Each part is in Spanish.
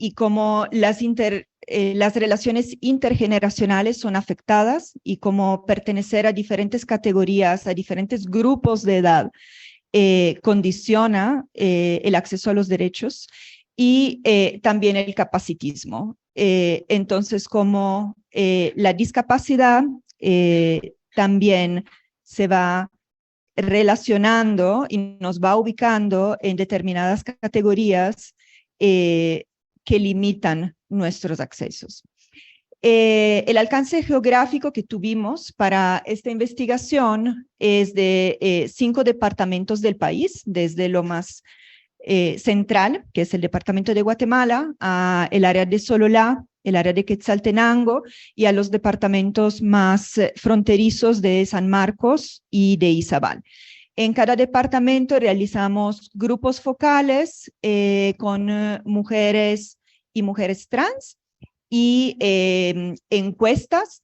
y cómo las relaciones intergeneracionales son afectadas y cómo pertenecer a diferentes categorías, a diferentes grupos de edad, condiciona el acceso a los derechos y también el capacitismo. Entonces, como la discapacidad también se va relacionando y nos va ubicando en determinadas categorías que limitan nuestros accesos. El alcance geográfico que tuvimos para esta investigación es de 5 departamentos del país, desde lo más central, que es el departamento de Guatemala, a el área de Sololá, el área de Quetzaltenango y a los departamentos más fronterizos de San Marcos y de Izabal. En cada departamento realizamos grupos focales con mujeres y mujeres trans y encuestas,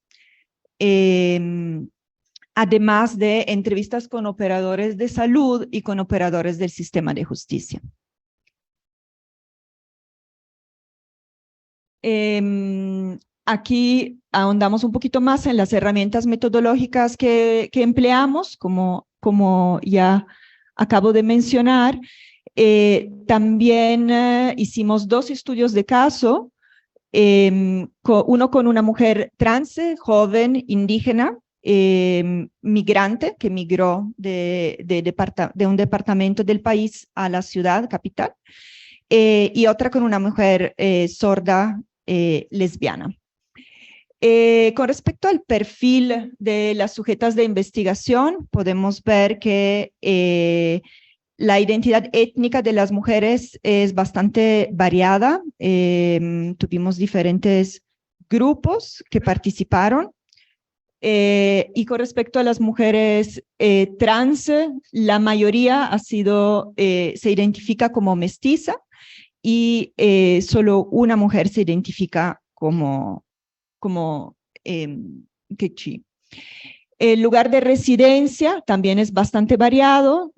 además de entrevistas con operadores de salud y con operadores del sistema de justicia. Aquí ahondamos un poquito más en las herramientas metodológicas que empleamos, como ya acabo de mencionar. También hicimos 2 estudios de caso, uno con una mujer trans, joven, indígena, migrante, que migró de un departamento del país a la ciudad capital, y otra con una mujer sorda, lesbiana. Con respecto al perfil de las sujetas de investigación, podemos ver que la identidad étnica de las mujeres es bastante variada. Tuvimos diferentes grupos que participaron. Y con respecto a las mujeres trans, la mayoría se identifica como mestiza y solo una mujer se identifica como quechí. El lugar de residencia también es bastante variado.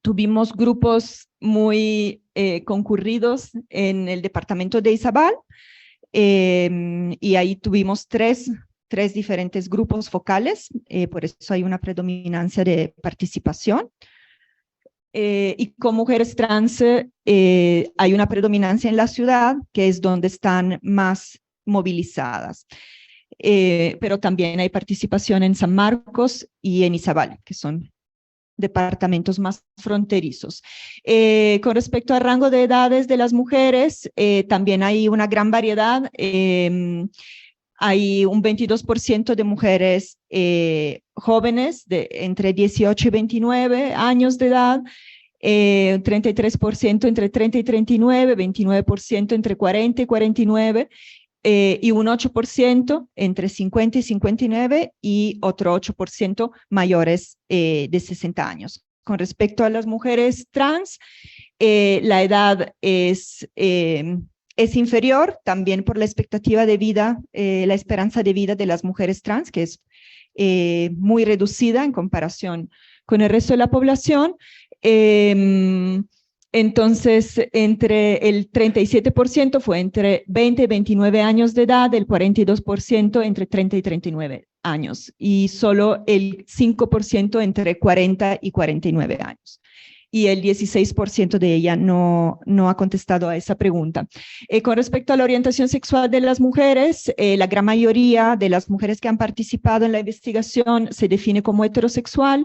Tuvimos grupos muy concurridos en el departamento de Izabal, y ahí tuvimos tres diferentes grupos focales, por eso hay una predominancia de participación. Y con mujeres trans hay una predominancia en la ciudad, que es donde están más movilizadas. Pero también hay participación en San Marcos y en Izabal, que son departamentos más fronterizos. Con respecto al rango de edades de las mujeres, también hay una gran variedad. Hay un 22% de mujeres jóvenes de entre 18 y 29 años de edad, 33% entre 30 y 39, 29% entre 40 y 49, y un 8% entre 50 y 59 y otro 8% mayores de 60 años. Con respecto a las mujeres trans, la edad es inferior también por la expectativa de vida, la esperanza de vida de las mujeres trans, que es muy reducida en comparación con el resto de la población. Entonces, entre el 37% fue entre 20 y 29 años de edad, el 42% entre 30 y 39 años, y solo el 5% entre 40 y 49 años. Y el 16% de ella no ha contestado a esa pregunta. Con respecto a la orientación sexual de las mujeres, la gran mayoría de las mujeres que han participado en la investigación se define como heterosexual.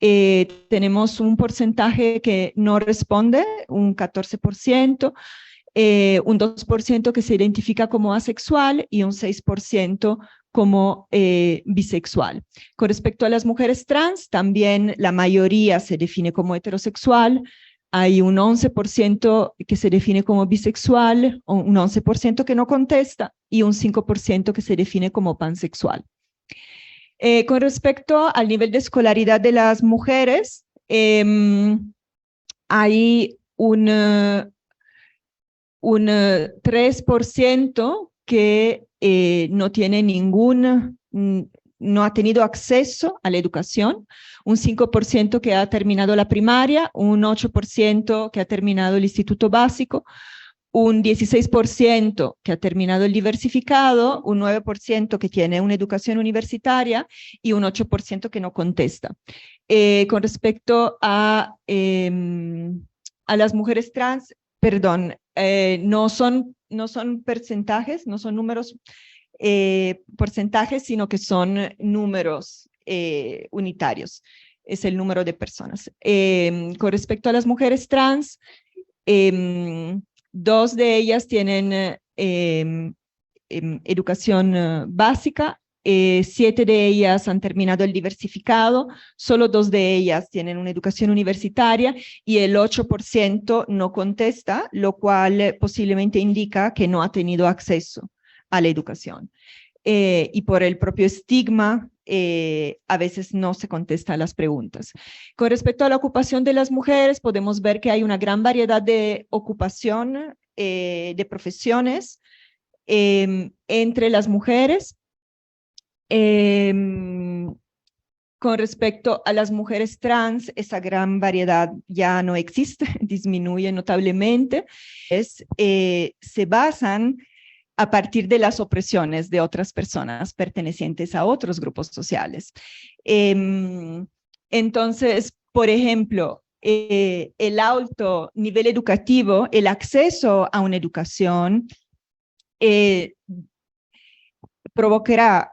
Tenemos un porcentaje que no responde, un 14%, un 2% que se identifica como asexual y un 6% como bisexual. Con respecto a las mujeres trans, también la mayoría se define como heterosexual, hay un 11% que se define como bisexual, un 11% que no contesta y un 5% que se define como pansexual. Con respecto al nivel de escolaridad de las mujeres, hay un 3% que no tiene no ha tenido acceso a la educación, un 5% que ha terminado la primaria, un 8% que ha terminado el instituto básico, un 16% que ha terminado el diversificado, un 9% que tiene una educación universitaria y un 8% que no contesta. Con respecto a las mujeres trans, perdón, no son porcentajes, no son números porcentajes, sino que son números unitarios. Es el número de personas. Con respecto a las mujeres trans, 2 de ellas tienen educación básica, 7 de ellas han terminado el diversificado, solo 2 de ellas tienen una educación universitaria y el 8% no contesta, lo cual posiblemente indica que no ha tenido acceso a la educación. Y por el propio estigma, a veces no se contesta a las preguntas. Con respecto a la ocupación de las mujeres, podemos ver que hay una gran variedad de ocupación, de profesiones entre las mujeres. Con respecto a las mujeres trans, esa gran variedad ya no existe, disminuye notablemente. Se basan a partir de las opresiones de otras personas pertenecientes a otros grupos sociales. Entonces, por ejemplo, el alto nivel educativo, el acceso a una educación, provocará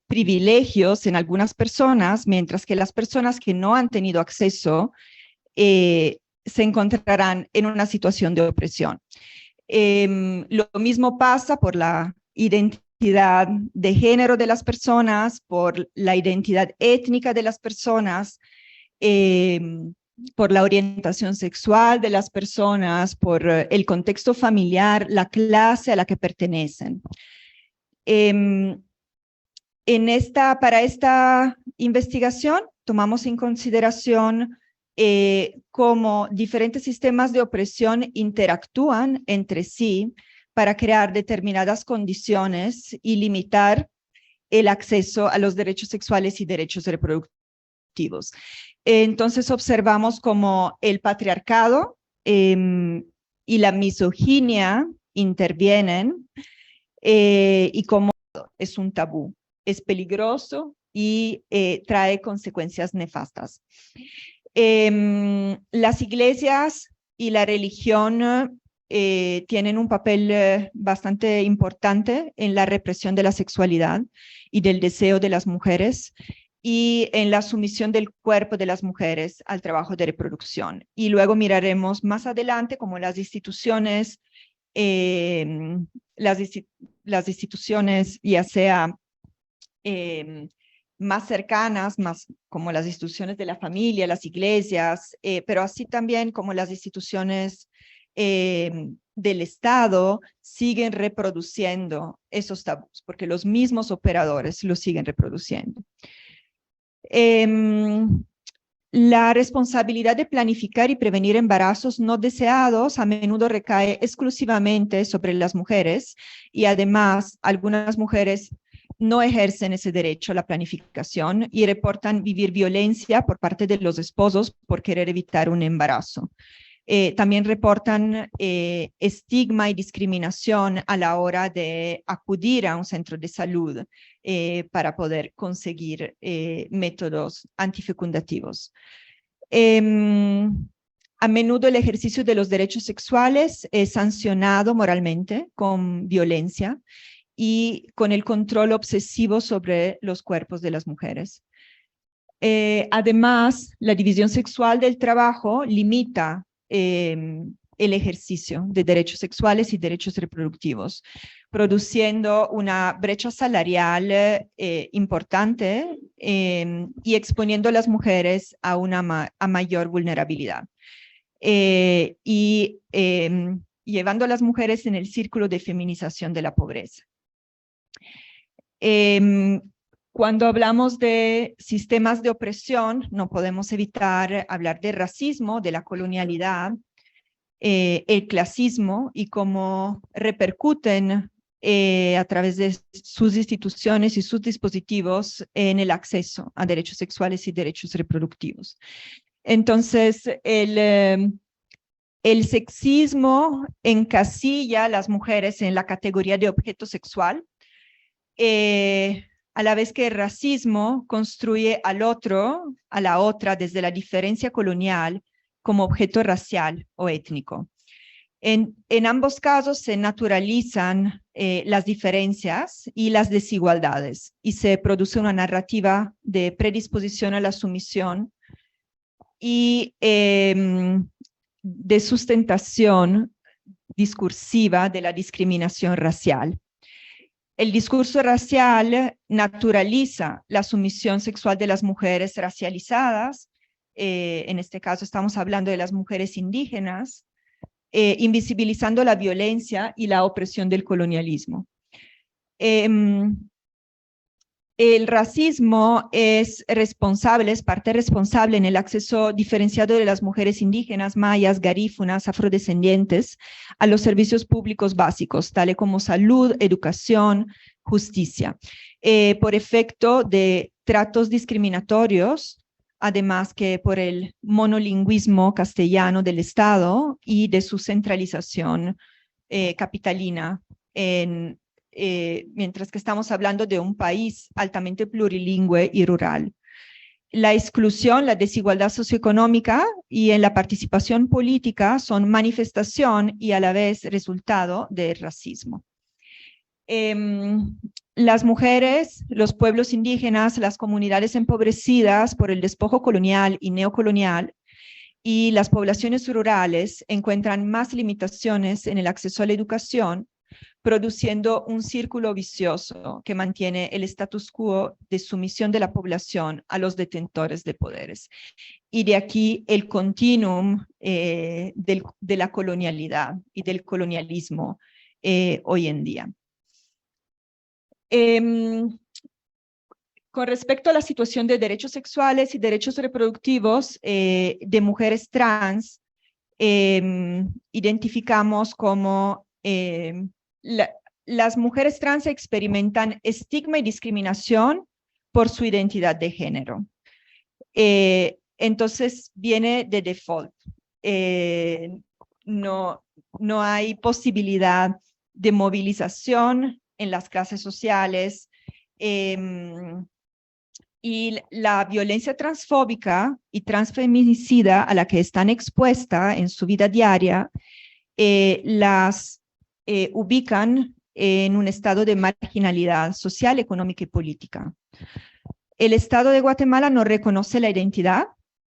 privilegios en algunas personas, mientras que las personas que no han tenido acceso se encontrarán en una situación de opresión. Lo mismo pasa por la identidad de género de las personas, por la identidad étnica de las personas, por la orientación sexual de las personas, por el contexto familiar, la clase a la que pertenecen. Para esta investigación tomamos en consideración cómo diferentes sistemas de opresión interactúan entre sí para crear determinadas condiciones y limitar el acceso a los derechos sexuales y derechos reproductivos. Entonces observamos cómo el patriarcado y la misoginia intervienen y cómo es un tabú, es peligroso y trae consecuencias nefastas. Las iglesias y la religión tienen un papel bastante importante en la represión de la sexualidad y del deseo de las mujeres y en la sumisión del cuerpo de las mujeres al trabajo de reproducción. Y luego miraremos más adelante cómo las instituciones, ya sea más cercanas, más como las instituciones de la familia, las iglesias, pero así también como las instituciones del Estado siguen reproduciendo esos tabús, porque los mismos operadores los siguen reproduciendo. La responsabilidad de planificar y prevenir embarazos no deseados a menudo recae exclusivamente sobre las mujeres y además algunas mujeres no ejercen ese derecho a la planificación y reportan vivir violencia por parte de los esposos por querer evitar un embarazo. También reportan estigma y discriminación a la hora de acudir a un centro de salud para poder conseguir métodos antifecundativos. A menudo el ejercicio de los derechos sexuales es sancionado moralmente con violencia y con el control obsesivo sobre los cuerpos de las mujeres. Además, la división sexual del trabajo limita el ejercicio de derechos sexuales y derechos reproductivos, produciendo una brecha salarial importante y exponiendo a las mujeres a mayor vulnerabilidad. Y llevando a las mujeres en el círculo de feminización de la pobreza. Cuando hablamos de sistemas de opresión, no podemos evitar hablar de racismo, de la colonialidad, el clasismo y cómo repercuten a través de sus instituciones y sus dispositivos en el acceso a derechos sexuales y derechos reproductivos. Entonces, el sexismo encasilla a las mujeres en la categoría de objeto sexual, a la vez que el racismo construye al otro, a la otra, desde la diferencia colonial como objeto racial o étnico. En ambos casos se naturalizan las diferencias y las desigualdades y se produce una narrativa de predisposición a la sumisión y de sustentación discursiva de la discriminación racial. El discurso racial naturaliza la sumisión sexual de las mujeres racializadas, en este caso estamos hablando de las mujeres indígenas, invisibilizando la violencia y la opresión del colonialismo. El racismo es parte responsable en el acceso diferenciado de las mujeres indígenas, mayas, garífunas, afrodescendientes a los servicios públicos básicos, tales como salud, educación, justicia, por efecto de tratos discriminatorios, además que por el monolingüismo castellano del Estado y de su centralización capitalina mientras que estamos hablando de un país altamente plurilingüe y rural. La exclusión, la desigualdad socioeconómica y en la participación política son manifestación y a la vez resultado del racismo. Las mujeres, los pueblos indígenas, las comunidades empobrecidas por el despojo colonial y neocolonial y las poblaciones rurales encuentran más limitaciones en el acceso a la educación, produciendo un círculo vicioso que mantiene el status quo de sumisión de la población a los detentores de poderes. Y de aquí el continuum de la colonialidad y del colonialismo hoy en día. Con respecto a la situación de derechos sexuales y derechos reproductivos de mujeres trans, identificamos como las mujeres trans experimentan estigma y discriminación por su identidad de género. Entonces viene de default. No hay posibilidad de movilización en las clases sociales, y la violencia transfóbica y transfeminicida a la que están expuestas en su vida diaria las ubican en un estado de marginalidad social, económica y política. El Estado de Guatemala no reconoce la identidad,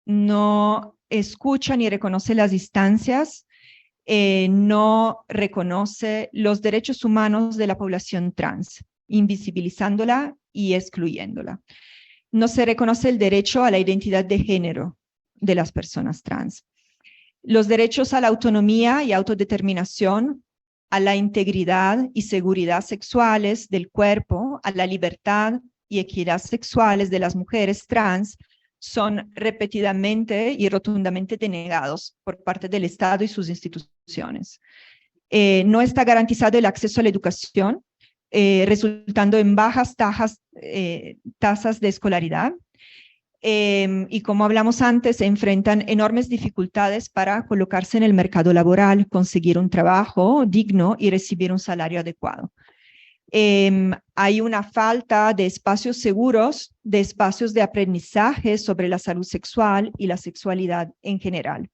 no escucha ni reconoce las instancias, no reconoce los derechos humanos de la población trans, invisibilizándola y excluyéndola. No se reconoce el derecho a la identidad de género de las personas trans. Los derechos a la autonomía y autodeterminación, a la integridad y seguridad sexuales del cuerpo, a la libertad y equidad sexuales de las mujeres trans son repetidamente y rotundamente denegados por parte del Estado y sus instituciones. No está garantizado el acceso a la educación, resultando en bajas tasas de escolaridad. Y como hablamos antes, se enfrentan enormes dificultades para colocarse en el mercado laboral, conseguir un trabajo digno y recibir un salario adecuado. Hay una falta de espacios seguros, de espacios de aprendizaje sobre la salud sexual y la sexualidad en general.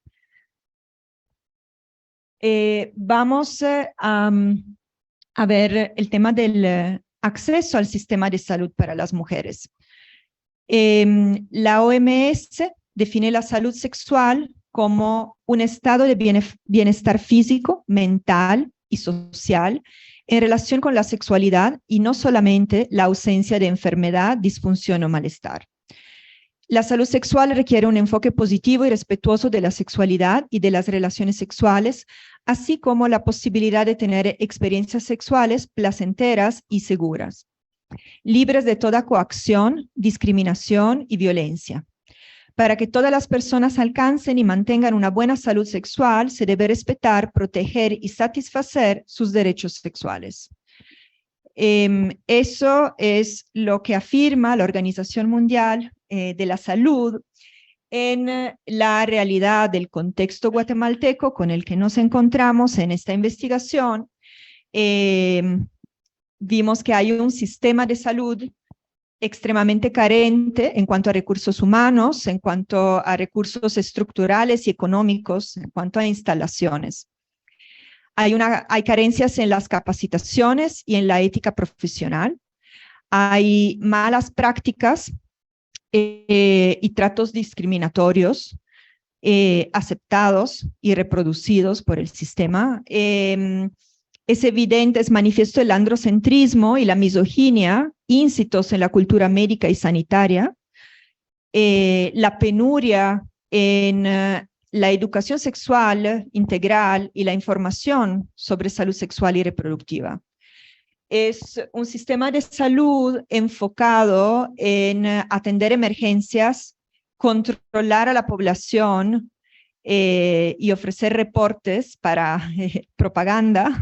Vamos a ver el tema del acceso al sistema de salud para las mujeres. La OMS define la salud sexual como un estado de bienestar físico, mental y social en relación con la sexualidad y no solamente la ausencia de enfermedad, disfunción o malestar. La salud sexual requiere un enfoque positivo y respetuoso de la sexualidad y de las relaciones sexuales, así como la posibilidad de tener experiencias sexuales placenteras y seguras, libres de toda coacción, discriminación y violencia. Para que todas las personas alcancen y mantengan una buena salud sexual, se debe respetar, proteger y satisfacer sus derechos sexuales. Eso es lo que afirma la Organización Mundial de la Salud en la realidad del contexto guatemalteco con el que nos encontramos en esta investigación. Vimos que hay un sistema de salud extremadamente carente en cuanto a recursos humanos, en cuanto a recursos estructurales y económicos, en cuanto a instalaciones. Hay carencias en las capacitaciones y en la ética profesional. Hay malas prácticas y tratos discriminatorios aceptados y reproducidos por el sistema. Es evidente, es manifiesto el androcentrismo y la misoginia íncitos en la cultura médica y sanitaria, la penuria en la educación sexual integral y la información sobre salud sexual y reproductiva. Es un sistema de salud enfocado en atender emergencias, controlar a la población y ofrecer reportes para propaganda,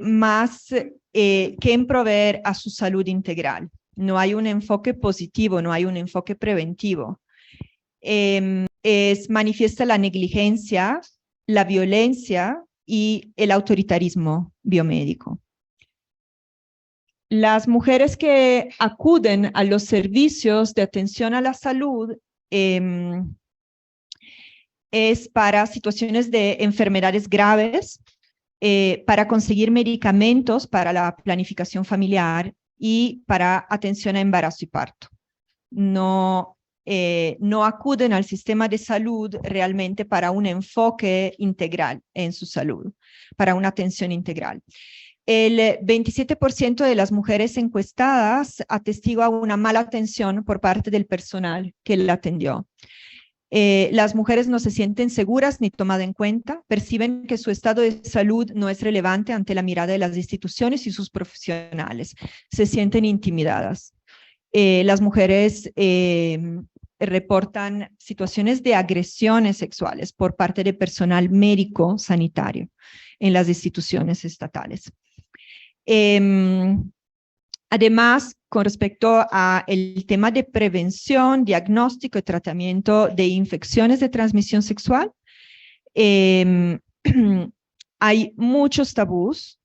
más que en proveer a su salud integral. No hay un enfoque positivo, no hay un enfoque preventivo. Manifiesta la negligencia, la violencia y el autoritarismo biomédico. Las mujeres que acuden a los servicios de atención a la salud es para situaciones de enfermedades graves, para conseguir medicamentos para la planificación familiar y para atención a embarazo y parto. No acuden al sistema de salud realmente para un enfoque integral en su salud, para una atención integral. El 27% de las mujeres encuestadas atestigua una mala atención por parte del personal que la atendió. Las mujeres no se sienten seguras ni tomadas en cuenta, perciben que su estado de salud no es relevante ante la mirada de las instituciones y sus profesionales, se sienten intimidadas. Las mujeres reportan situaciones de agresiones sexuales por parte de personal médico sanitario en las instituciones estatales. Además, con respecto al tema de prevención, diagnóstico y tratamiento de infecciones de transmisión sexual, hay muchos tabús,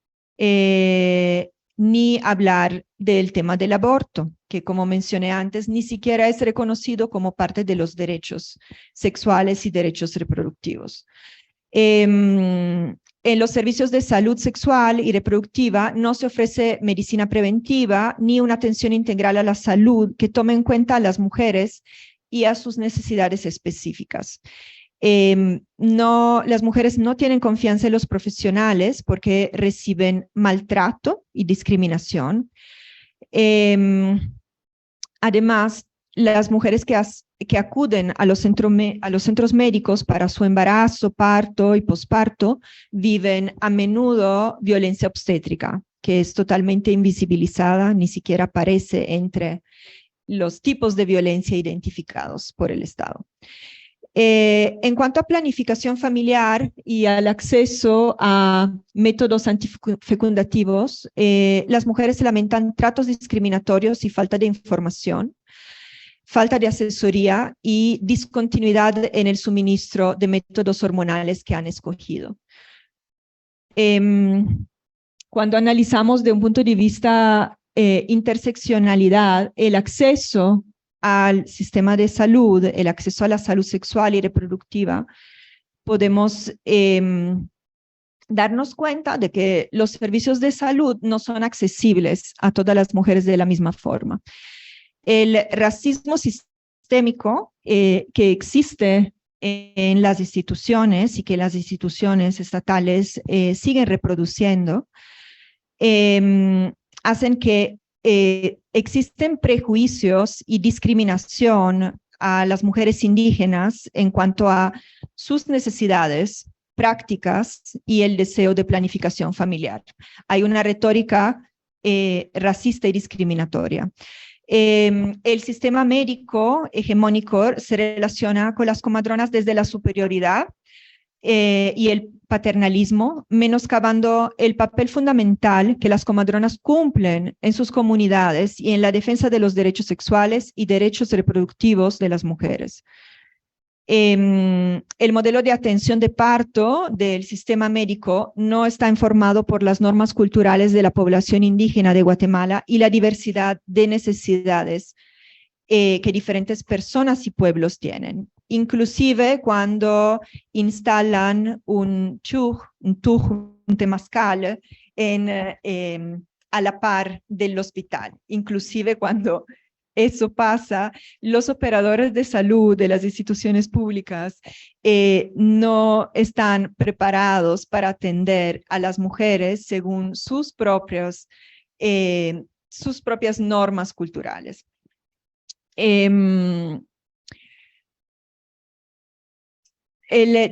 ni hablar del tema del aborto, que como mencioné antes, ni siquiera es reconocido como parte de los derechos sexuales y derechos reproductivos. En los servicios de salud sexual y reproductiva no se ofrece medicina preventiva ni una atención integral a la salud que tome en cuenta a las mujeres y a sus necesidades específicas. Las mujeres no tienen confianza en los profesionales porque reciben maltrato y discriminación. Además, las mujeres que acuden a los centros médicos para su embarazo, parto y posparto viven a menudo violencia obstétrica, que es totalmente invisibilizada, ni siquiera aparece entre los tipos de violencia identificados por el Estado. En cuanto a planificación familiar y al acceso a métodos antifecundativos, las mujeres lamentan tratos discriminatorios y falta de información, falta de asesoría y discontinuidad en el suministro de métodos hormonales que han escogido. Cuando analizamos de un punto de vista interseccionalidad, el acceso al sistema de salud, el acceso a la salud sexual y reproductiva, podemos darnos cuenta de que los servicios de salud no son accesibles a todas las mujeres de la misma forma. El racismo sistémico que existe en las instituciones y que las instituciones estatales siguen reproduciendo, hacen que existen prejuicios y discriminación a las mujeres indígenas en cuanto a sus necesidades, prácticas y el deseo de planificación familiar. Hay una retórica racista y discriminatoria. El sistema médico hegemónico se relaciona con las comadronas desde la superioridad y el paternalismo, menoscabando el papel fundamental que las comadronas cumplen en sus comunidades y en la defensa de los derechos sexuales y derechos reproductivos de las mujeres. El modelo de atención de parto del sistema médico no está informado por las normas culturales de la población indígena de Guatemala y la diversidad de necesidades que diferentes personas y pueblos tienen. Inclusive cuando instalan un temazcal a la par del hospital, inclusive cuando eso pasa, los operadores de salud de las instituciones públicas no están preparados para atender a las mujeres según sus propias normas culturales. El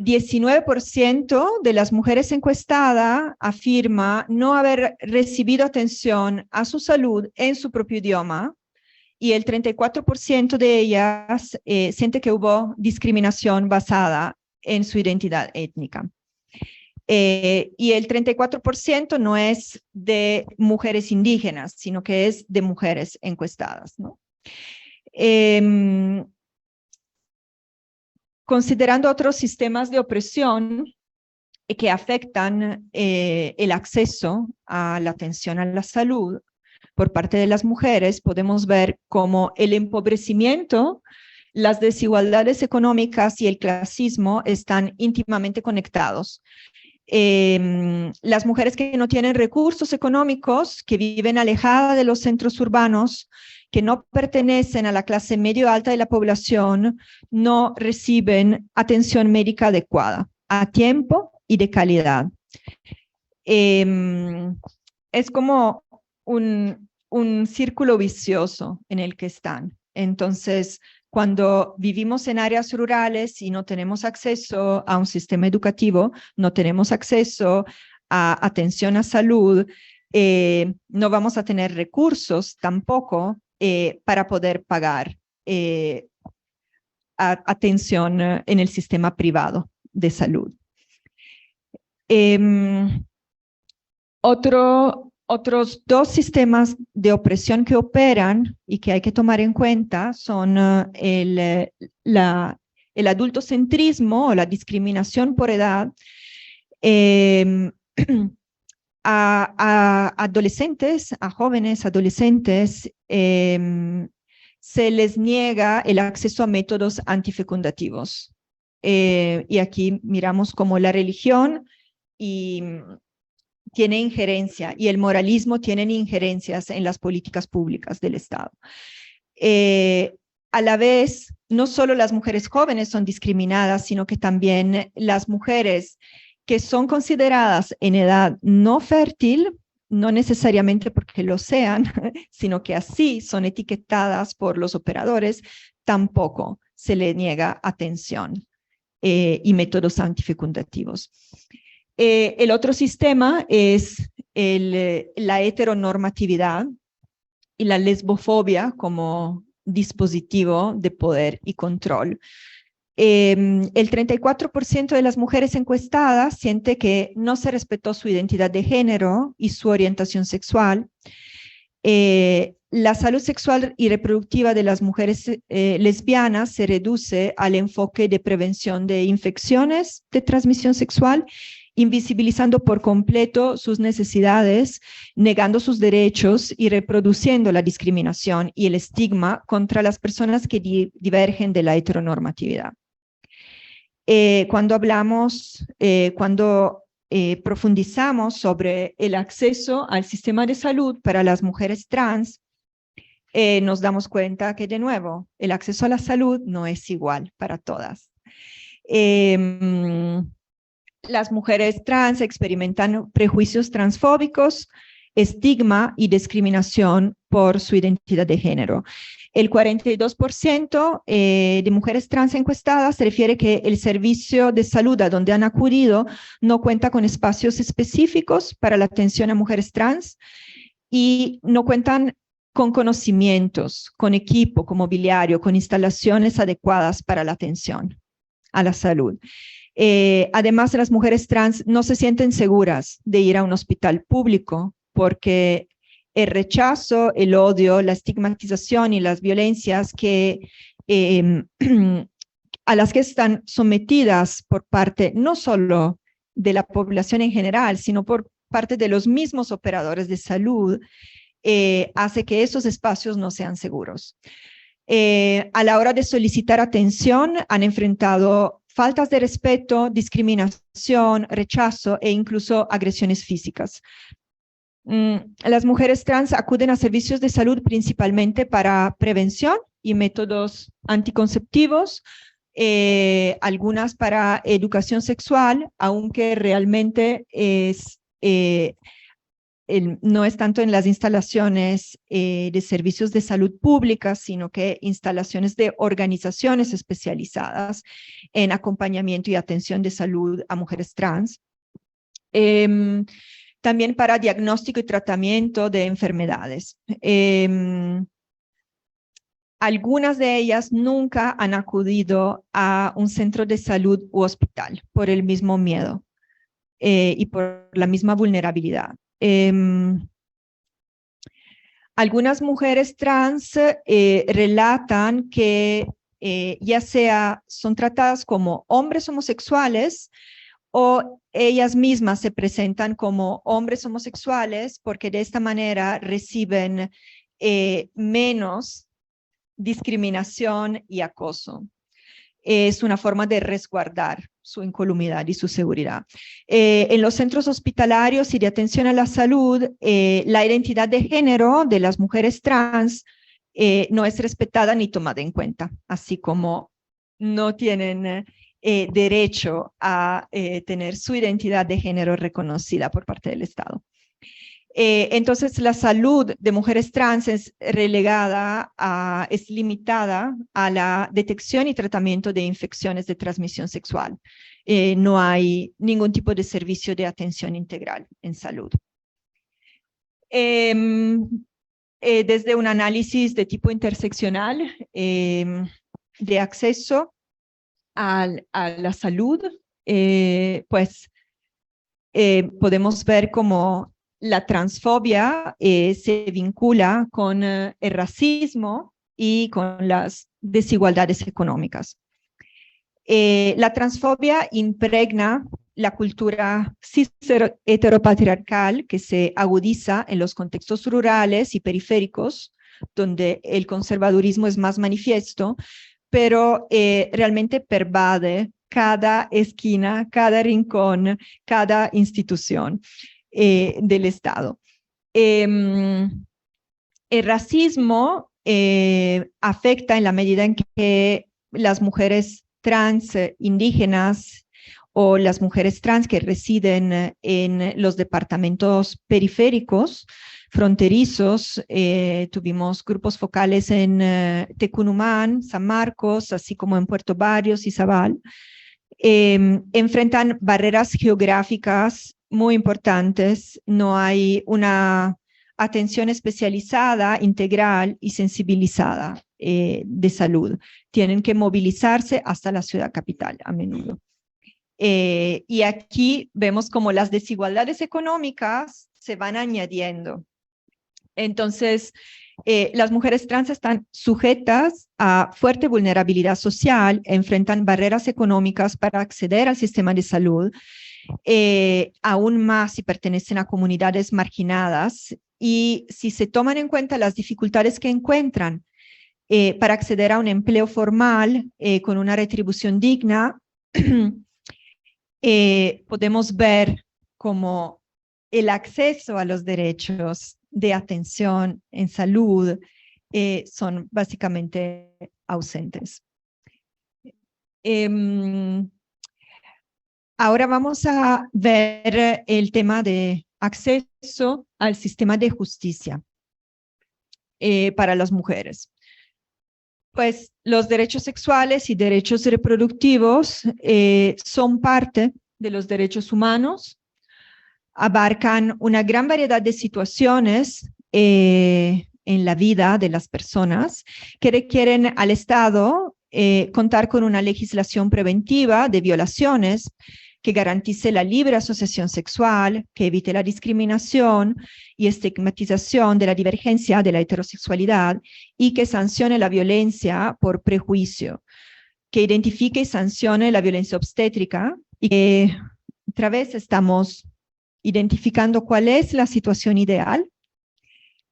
19% de las mujeres encuestadas afirma no haber recibido atención a su salud en su propio idioma, y el 34% de ellas siente que hubo discriminación basada en su identidad étnica. Y el 34% no es de mujeres indígenas, sino que es de mujeres encuestadas, ¿no? Considerando otros sistemas de opresión que afectan el acceso a la atención a la salud por parte de las mujeres, podemos ver cómo el empobrecimiento, las desigualdades económicas y el clasismo están íntimamente conectados. Las mujeres que no tienen recursos económicos, que viven alejadas de los centros urbanos, que no pertenecen a la clase medio alta de la población, no reciben atención médica adecuada, a tiempo y de calidad. Es como un círculo vicioso en el que están. Entonces, cuando vivimos en áreas rurales y no tenemos acceso a un sistema educativo, no tenemos acceso a atención a salud, no vamos a tener recursos tampoco para poder pagar atención en el sistema privado de salud. Otros dos sistemas de opresión que operan y que hay que tomar en cuenta son el adultocentrismo o la discriminación por edad. A adolescentes, a jóvenes adolescentes, se les niega el acceso a métodos antifecundativos. Y aquí miramos cómo la religión tiene injerencia y el moralismo tienen injerencias en las políticas públicas del Estado. A la vez, no solo las mujeres jóvenes son discriminadas, sino que también las mujeres que son consideradas en edad no fértil, no necesariamente porque lo sean, sino que así son etiquetadas por los operadores, tampoco se le niega atención y métodos antifecundativos. El otro sistema es la heteronormatividad y la lesbofobia como dispositivo de poder y control. El 34% de las mujeres encuestadas siente que no se respetó su identidad de género y su orientación sexual. La salud sexual y reproductiva de las mujeres lesbianas se reduce al enfoque de prevención de infecciones de transmisión sexual, invisibilizando por completo sus necesidades, negando sus derechos y reproduciendo la discriminación y el estigma contra las personas que divergen de la heteronormatividad. Cuando profundizamos sobre el acceso al sistema de salud para las mujeres trans, nos damos cuenta que, de nuevo, el acceso a la salud no es igual para todas. Las mujeres trans experimentan prejuicios transfóbicos, estigma y discriminación por su identidad de género. El 42% de mujeres trans encuestadas se refiere que el servicio de salud a donde han acudido no cuenta con espacios específicos para la atención a mujeres trans y no cuentan con conocimientos, con equipo, con mobiliario, con instalaciones adecuadas para la atención a la salud. Además, las mujeres trans no se sienten seguras de ir a un hospital público porque el rechazo, el odio, la estigmatización y las violencias a las que están sometidas por parte no solo de la población en general, sino por parte de los mismos operadores de salud, hace que esos espacios no sean seguros. A la hora de solicitar atención, han enfrentado faltas de respeto, discriminación, rechazo e incluso agresiones físicas. Las mujeres trans acuden a servicios de salud principalmente para prevención y métodos anticonceptivos, algunas para educación sexual, aunque realmente no es tanto en las instalaciones de servicios de salud pública, sino que instalaciones de organizaciones especializadas en acompañamiento y atención de salud a mujeres trans. También para diagnóstico y tratamiento de enfermedades. Algunas de ellas nunca han acudido a un centro de salud u hospital por el mismo miedo y por la misma vulnerabilidad. Algunas mujeres trans relatan que ya sea son tratadas como hombres homosexuales o ellas mismas se presentan como hombres homosexuales porque de esta manera reciben menos discriminación y acoso. Es una forma de resguardar su incolumidad y su seguridad. En los centros hospitalarios y de atención a la salud, la identidad de género de las mujeres trans no es respetada ni tomada en cuenta, así como no tienen derecho a tener su identidad de género reconocida por parte del Estado. Entonces, la salud de mujeres trans es es limitada a la detección y tratamiento de infecciones de transmisión sexual. No hay ningún tipo de servicio de atención integral en salud. Desde un análisis de tipo interseccional de acceso a la salud, podemos ver cómo la transfobia se vincula con el racismo y con las desigualdades económicas. La transfobia impregna la cultura cis-heteropatriarcal que se agudiza en los contextos rurales y periféricos, donde el conservadurismo es más manifiesto, pero realmente pervade cada esquina, cada rincón, cada institución del Estado. El racismo afecta en la medida en que las mujeres trans indígenas o las mujeres trans que residen en los departamentos periféricos, fronterizos, tuvimos grupos focales en Tecunumán, San Marcos, así como en Puerto Barrios y Zabal, enfrentan barreras geográficas muy importantes, no hay una atención especializada, integral y sensibilizada de salud. Tienen que movilizarse hasta la ciudad capital a menudo. Y aquí vemos como las desigualdades económicas se van añadiendo. Entonces, las mujeres trans están sujetas a fuerte vulnerabilidad social, enfrentan barreras económicas para acceder al sistema de salud, aún más si pertenecen a comunidades marginadas, y si se toman en cuenta las dificultades que encuentran para acceder a un empleo formal con una retribución digna, podemos ver como el acceso a los derechos de atención en salud son básicamente ausentes. Ahora vamos a ver el tema de acceso al sistema de justicia para las mujeres. Pues los derechos sexuales y derechos reproductivos son parte de los derechos humanos, abarcan una gran variedad de situaciones en la vida de las personas que requieren al Estado contar con una legislación preventiva de violaciones que garantice la libre asociación sexual, que evite la discriminación y estigmatización de la divergencia de la heterosexualidad y que sancione la violencia por prejuicio, que identifique y sancione la violencia obstétrica y que otra vez estamos identificando cuál es la situación ideal,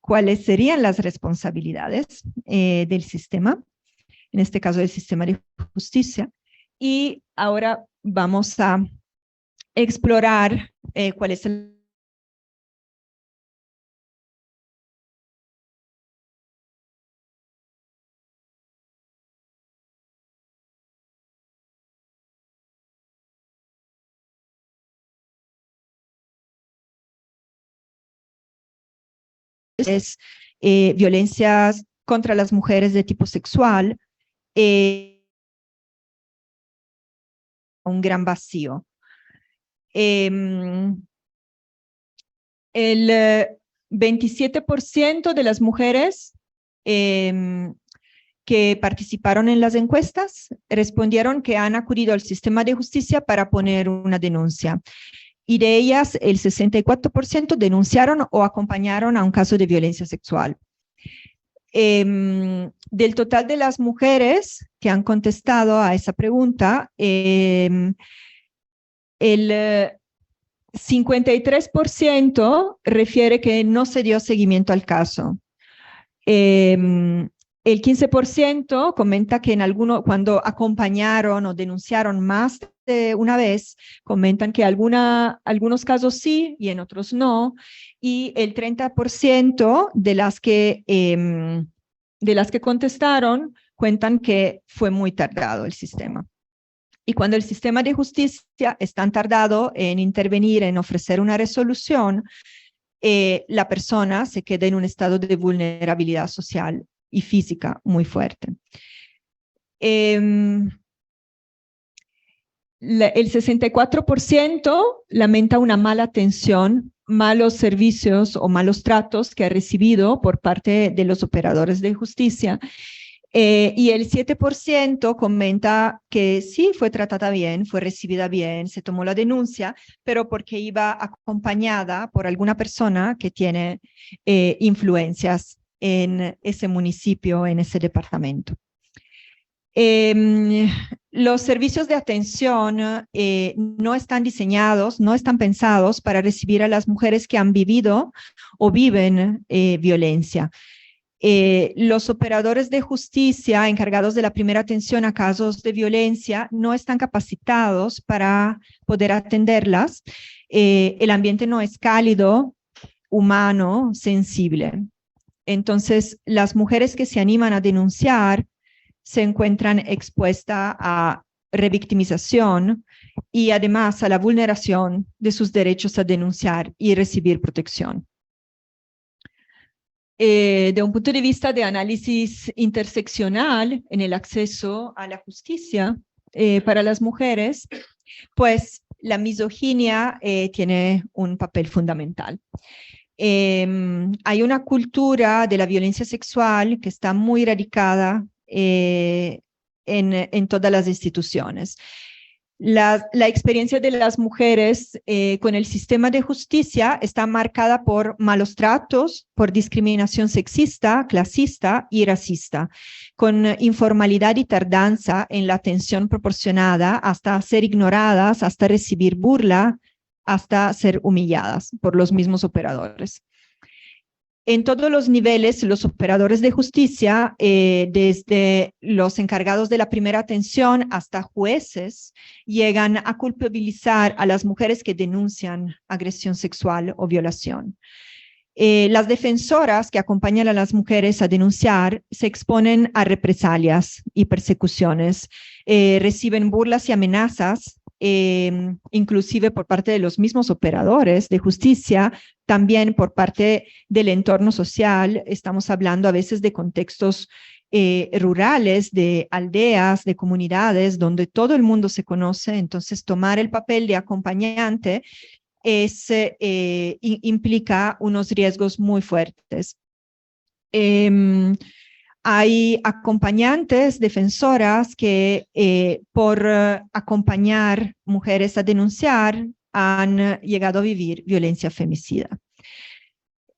cuáles serían las responsabilidades del sistema, en este caso del sistema de justicia, y ahora vamos a explorar cuál es el violencias contra las mujeres de tipo sexual, un gran vacío. El 27% de las mujeres que participaron en las encuestas respondieron que han acudido al sistema de justicia para poner una denuncia. Y de ellas, el 64% denunciaron o acompañaron a un caso de violencia sexual. Del total de las mujeres que han contestado a esa pregunta, el 53% refiere que no se dio seguimiento al caso. El 15% comenta que cuando acompañaron o denunciaron más de una vez, comentan que algunos casos sí y en otros no. Y el 30% de las que contestaron cuentan que fue muy tardado el sistema. Y cuando el sistema de justicia es tan tardado en intervenir, en ofrecer una resolución, la persona se queda en un estado de vulnerabilidad social y física muy fuerte. El 64% lamenta una mala atención, malos servicios o malos tratos que ha recibido por parte de los operadores de justicia. Y el 7% comenta que sí fue tratada bien, fue recibida bien, se tomó la denuncia, pero porque iba acompañada por alguna persona que tiene influencias en ese municipio, en ese departamento. Los servicios de atención no están diseñados, no están pensados para recibir a las mujeres que han vivido o viven violencia. Los operadores de justicia encargados de la primera atención a casos de violencia no están capacitados para poder atenderlas. El ambiente no es cálido, humano, sensible. Entonces, las mujeres que se animan a denunciar se encuentran expuestas a revictimización y además a la vulneración de sus derechos a denunciar y recibir protección. De un punto de vista de análisis interseccional en el acceso a la justicia para las mujeres, pues la misoginia tiene un papel fundamental. Hay una cultura de la violencia sexual que está muy radicada en todas las instituciones. La experiencia de las mujeres con el sistema de justicia está marcada por malos tratos, por discriminación sexista, clasista y racista, con informalidad y tardanza en la atención proporcionada hasta ser ignoradas, hasta recibir burla, hasta ser humilladas por los mismos operadores. En todos los niveles, los operadores de justicia, desde los encargados de la primera atención hasta jueces, llegan a culpabilizar a las mujeres que denuncian agresión sexual o violación. Las defensoras que acompañan a las mujeres a denunciar se exponen a represalias y persecuciones, reciben burlas y amenazas, inclusive por parte de los mismos operadores de justicia, también por parte del entorno social. Estamos hablando a veces de contextos rurales, de aldeas, de comunidades, donde todo el mundo se conoce. Entonces, tomar el papel de acompañante implica unos riesgos muy fuertes. Hay acompañantes, defensoras que por acompañar mujeres a denunciar han llegado a vivir violencia femicida.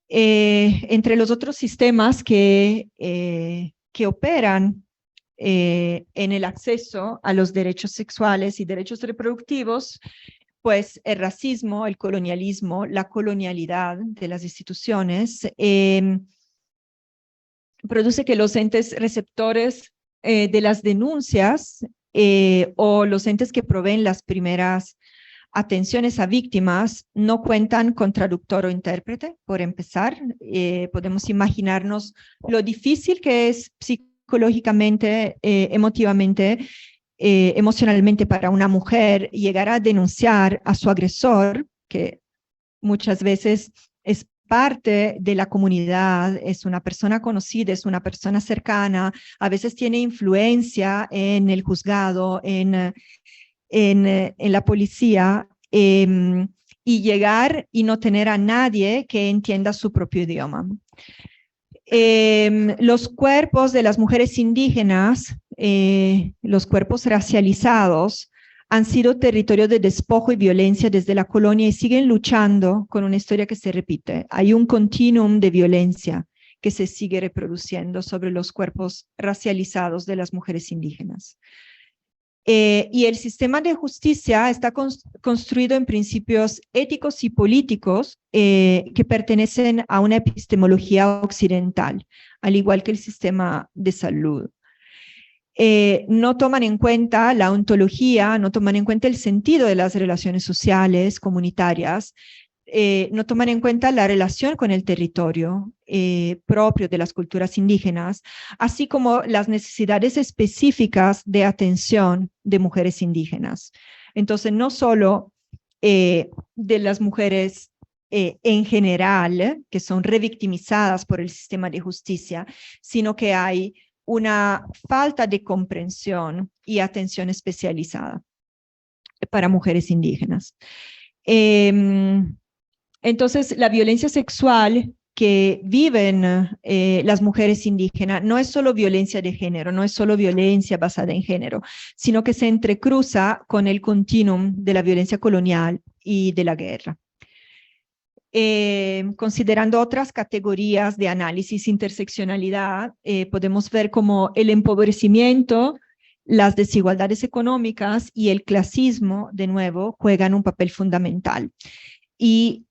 Entre los otros sistemas que operan en el acceso a los derechos sexuales y derechos reproductivos, pues el racismo, el colonialismo, la colonialidad de las instituciones, produce que los entes receptores de las denuncias o los entes que proveen las primeras atenciones a víctimas no cuentan con traductor o intérprete, por empezar. Podemos imaginarnos lo difícil que es psicológicamente, emotivamente, emocionalmente para una mujer llegar a denunciar a su agresor, que muchas veces es parte de la comunidad, es una persona conocida, es una persona cercana, a veces tiene influencia en el juzgado, en la policía, y llegar y no tener a nadie que entienda su propio idioma. Los cuerpos de las mujeres indígenas, los cuerpos racializados, han sido territorio de despojo y violencia desde la colonia y siguen luchando con una historia que se repite. Hay un continuum de violencia que se sigue reproduciendo sobre los cuerpos racializados de las mujeres indígenas. Y el sistema de justicia está construido en principios éticos y políticos que pertenecen a una epistemología occidental, al igual que el sistema de salud. No toman en cuenta la ontología, no toman en cuenta el sentido de las relaciones sociales, comunitarias, no toman en cuenta la relación con el territorio propio de las culturas indígenas, así como las necesidades específicas de atención de mujeres indígenas. Entonces, no solo de las mujeres en general, que son revictimizadas por el sistema de justicia, sino que hay una falta de comprensión y atención especializada para mujeres indígenas. Entonces, la violencia sexual que viven las mujeres indígenas no es solo violencia de género, no es solo violencia basada en género, sino que se entrecruza con el continuum de la violencia colonial y de la guerra. Considerando otras categorías de análisis, interseccionalidad, podemos ver como el empobrecimiento, las desigualdades económicas y el clasismo, de nuevo, juegan un papel fundamental y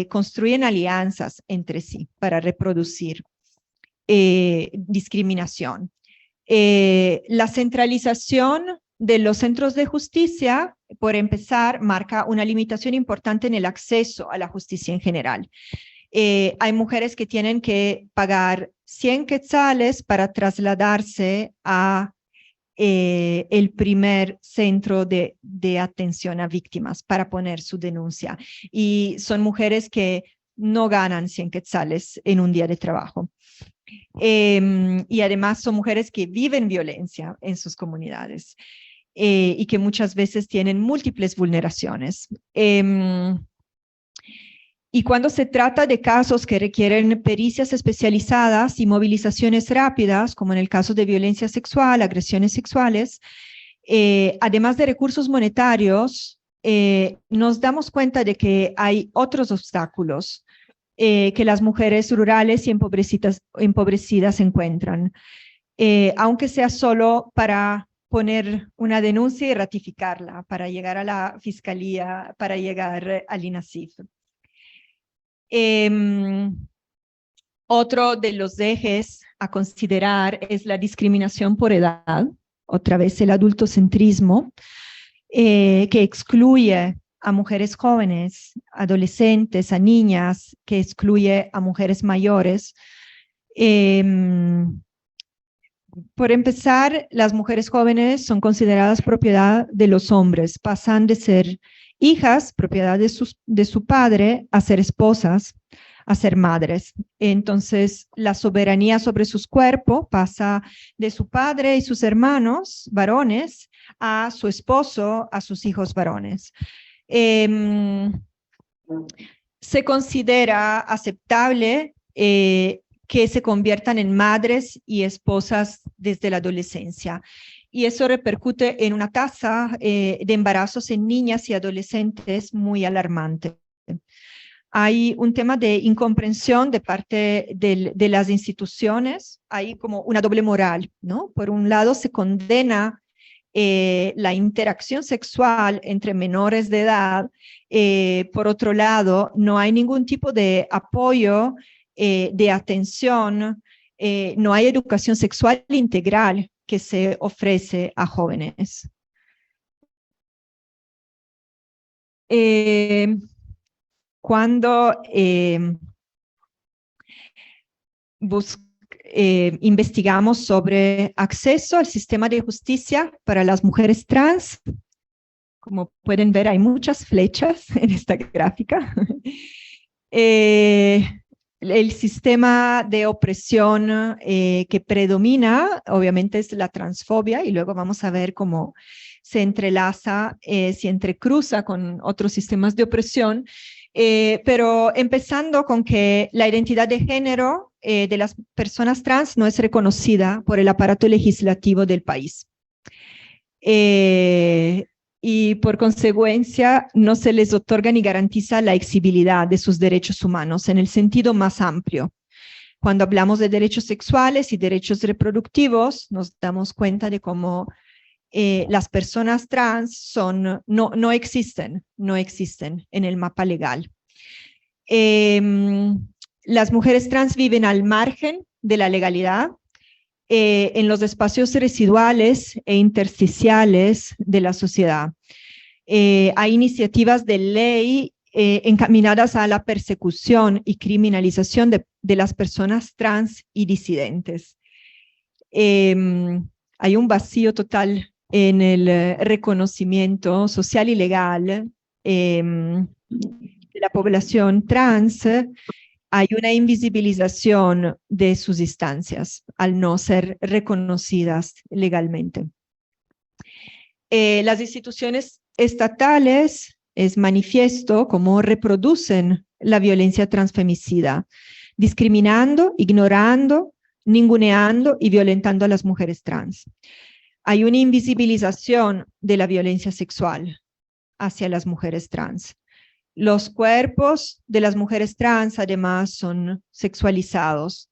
construyen alianzas entre sí para reproducir discriminación. La centralización de los centros de justicia, por empezar, marca una limitación importante en el acceso a la justicia en general. Hay mujeres que tienen que pagar 100 quetzales para trasladarse a el primer centro de atención a víctimas para poner su denuncia. Y son mujeres que no ganan 100 quetzales en un día de trabajo. Y además son mujeres que viven violencia en sus comunidades y que muchas veces tienen múltiples vulneraciones. Y cuando se trata de casos que requieren pericias especializadas y movilizaciones rápidas, como en el caso de violencia sexual, agresiones sexuales, además de recursos monetarios, nos damos cuenta de que hay otros obstáculos que las mujeres rurales y empobrecidas encuentran, aunque sea solo para poner una denuncia y ratificarla, para llegar a la fiscalía, para llegar al INASIF. Otro de los ejes a considerar es la discriminación por edad, otra vez el adultocentrismo, que excluye a mujeres jóvenes, adolescentes, a niñas, que excluye a mujeres mayores. Por empezar, las mujeres jóvenes son consideradas propiedad de los hombres, pasan de ser hijas, propiedad de su padre, a ser esposas, a ser madres. Entonces, la soberanía sobre sus cuerpos pasa de su padre y sus hermanos varones a su esposo, a sus hijos varones. Se considera aceptable que se conviertan en madres y esposas desde la adolescencia. Y eso repercute en una tasa de embarazos en niñas y adolescentes muy alarmante. Hay un tema de incomprensión de parte de las instituciones, hay como una doble moral, ¿no? Por un lado se condena la interacción sexual entre menores de edad, por otro lado no hay ningún tipo de apoyo, de atención, no hay educación sexual integral que se ofrece a jóvenes. Cuando investigamos sobre acceso al sistema de justicia para las mujeres trans, como pueden ver hay muchas flechas en esta gráfica. El sistema de opresión que predomina obviamente es la transfobia, y luego vamos a ver cómo se entrelaza, se entrecruza con otros sistemas de opresión, pero empezando con que la identidad de género de las personas trans no es reconocida por el aparato legislativo del país. Y por consecuencia no se les otorga ni garantiza la exigibilidad de sus derechos humanos en el sentido más amplio. Cuando hablamos de derechos sexuales y derechos reproductivos, nos damos cuenta de cómo las personas trans no existen en el mapa legal. Las mujeres trans viven al margen de la legalidad, en los espacios residuales e intersticiales de la sociedad. Hay iniciativas de ley encaminadas a la persecución y criminalización de las personas trans y disidentes. Hay un vacío total en el reconocimiento social y legal de la población trans. Hay una invisibilización de sus instancias al no ser reconocidas legalmente. Las instituciones estatales es manifiesto cómo reproducen la violencia transfemicida, discriminando, ignorando, ninguneando y violentando a las mujeres trans. Hay una invisibilización de la violencia sexual hacia las mujeres trans. Los cuerpos de las mujeres trans además son sexualizados.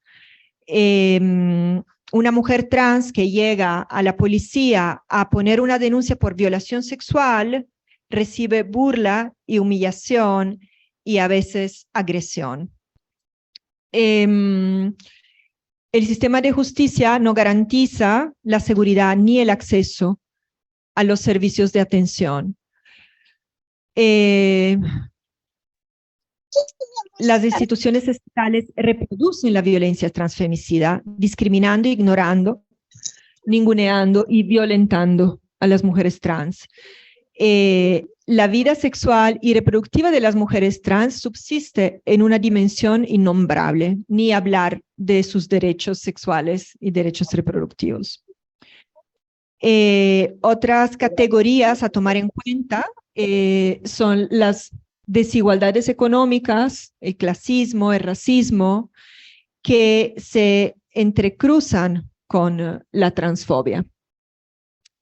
Una mujer trans que llega a la policía a poner una denuncia por violación sexual recibe burla y humillación y a veces agresión. El sistema de justicia no garantiza la seguridad ni el acceso a los servicios de atención. Las instituciones estatales reproducen la violencia transfemicida, discriminando, ignorando, ninguneando y violentando a las mujeres trans. La vida sexual y reproductiva de las mujeres trans subsiste en una dimensión innombrable, ni hablar de sus derechos sexuales y derechos reproductivos. Otras categorías a tomar en cuenta son las desigualdades económicas, el clasismo, el racismo, que se entrecruzan con la transfobia.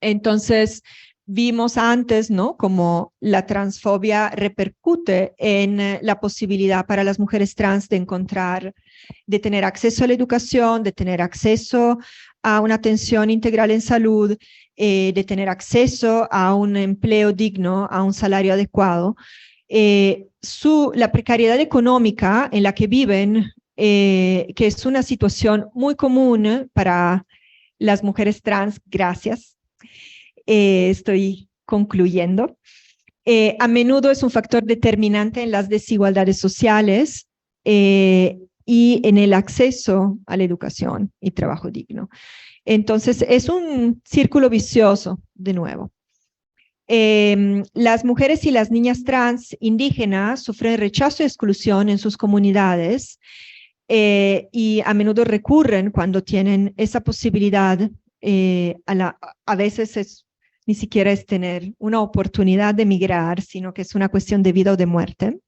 Entonces, vimos antes, ¿no?, cómo la transfobia repercute en la posibilidad para las mujeres trans de tener acceso a la educación, de tener acceso a una atención integral en salud, de tener acceso a un empleo digno, a un salario adecuado. La precariedad económica en la que viven, que es una situación muy común para las mujeres trans, gracias, estoy concluyendo, a menudo es un factor determinante en las desigualdades sociales y en el acceso a la educación y trabajo digno. Entonces es un círculo vicioso de nuevo. Las mujeres y las niñas trans indígenas sufren rechazo y exclusión en sus comunidades y a menudo recurren cuando tienen esa posibilidad, a veces ni siquiera es tener una oportunidad de migrar, sino que es una cuestión de vida o de muerte.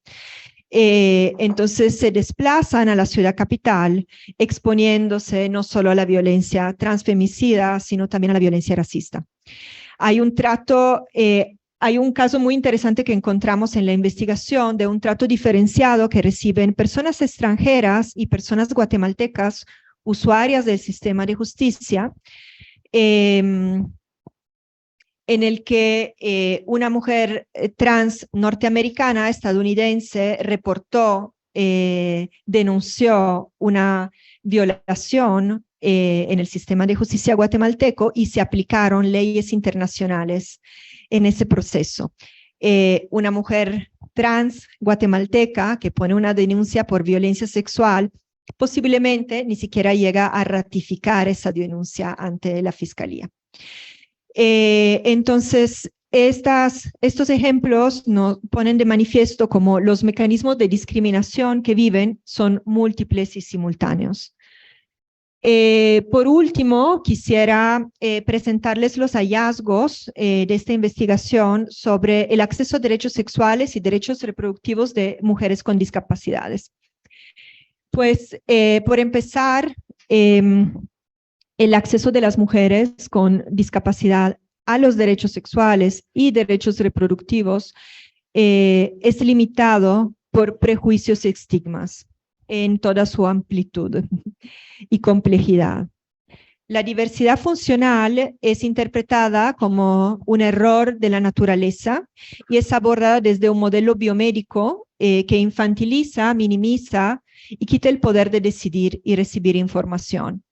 Entonces se desplazan a la ciudad capital, exponiéndose no solo a la violencia transfemicida, sino también a la violencia racista. Hay un caso muy interesante que encontramos en la investigación de un trato diferenciado que reciben personas extranjeras y personas guatemaltecas, usuarias del sistema de justicia, en el que una mujer trans norteamericana, estadounidense, reportó, denunció una violación en el sistema de justicia guatemalteco y se aplicaron leyes internacionales en ese proceso. Una mujer trans guatemalteca que pone una denuncia por violencia sexual posiblemente ni siquiera llega a ratificar esa denuncia ante la fiscalía. Entonces, estos ejemplos nos ponen de manifiesto como los mecanismos de discriminación que viven son múltiples y simultáneos. Por último, quisiera presentarles los hallazgos de esta investigación sobre el acceso a derechos sexuales y derechos reproductivos de mujeres con discapacidades. Pues, por empezar, el acceso de las mujeres con discapacidad a los derechos sexuales y derechos reproductivos es limitado por prejuicios y estigmas en toda su amplitud y complejidad. La diversidad funcional es interpretada como un error de la naturaleza y es abordada desde un modelo biomédico que infantiliza, minimiza y quita el poder de decidir y recibir información.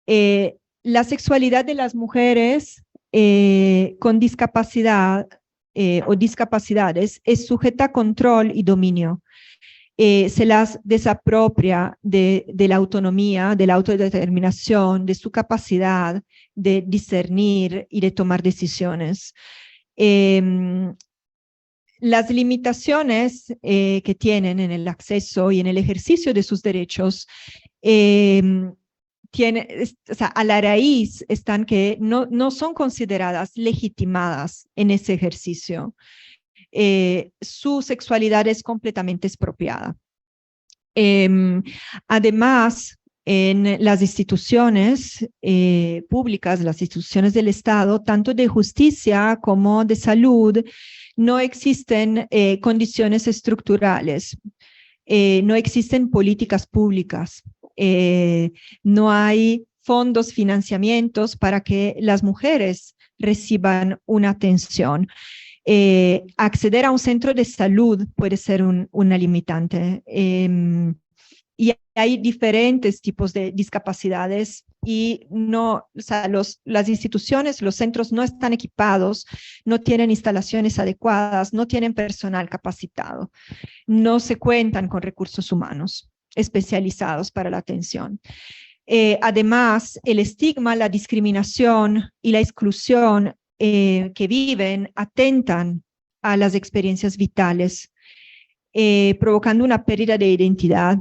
La sexualidad de las mujeres con discapacidad o discapacidades es sujeta a control y dominio. Se las desapropia de la autonomía, de la autodeterminación, de su capacidad de discernir y de tomar decisiones. Las limitaciones que tienen en el acceso y en el ejercicio de sus derechos a la raíz están que no son consideradas legitimadas en ese ejercicio. Su sexualidad es completamente expropiada. Además, en las instituciones públicas, las instituciones del Estado, tanto de justicia como de salud, no existen condiciones estructurales, no existen políticas públicas, no hay fondos, financiamientos para que las mujeres reciban una atención. Acceder a un centro de salud puede ser una limitante. Y hay diferentes tipos de discapacidades y las instituciones, los centros no están equipados, no tienen instalaciones adecuadas, no tienen personal capacitado, no se cuentan con recursos humanos especializados para la atención. Además, el estigma, la discriminación y la exclusión que viven atentan a las experiencias vitales, provocando una pérdida de identidad,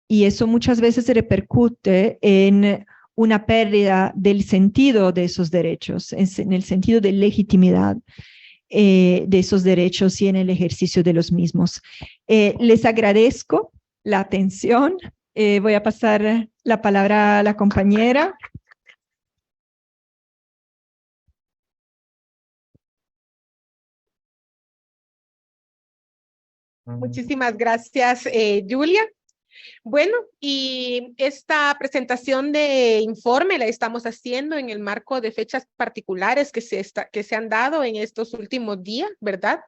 y eso muchas veces repercute en una pérdida del sentido de esos derechos, en el sentido de legitimidad de esos derechos y en el ejercicio de los mismos. Les agradezco la atención. Voy a pasar la palabra a la compañera. Muchísimas gracias, Julia. Bueno, y esta presentación de informe la estamos haciendo en el marco de fechas particulares que se han dado en estos últimos días, ¿verdad?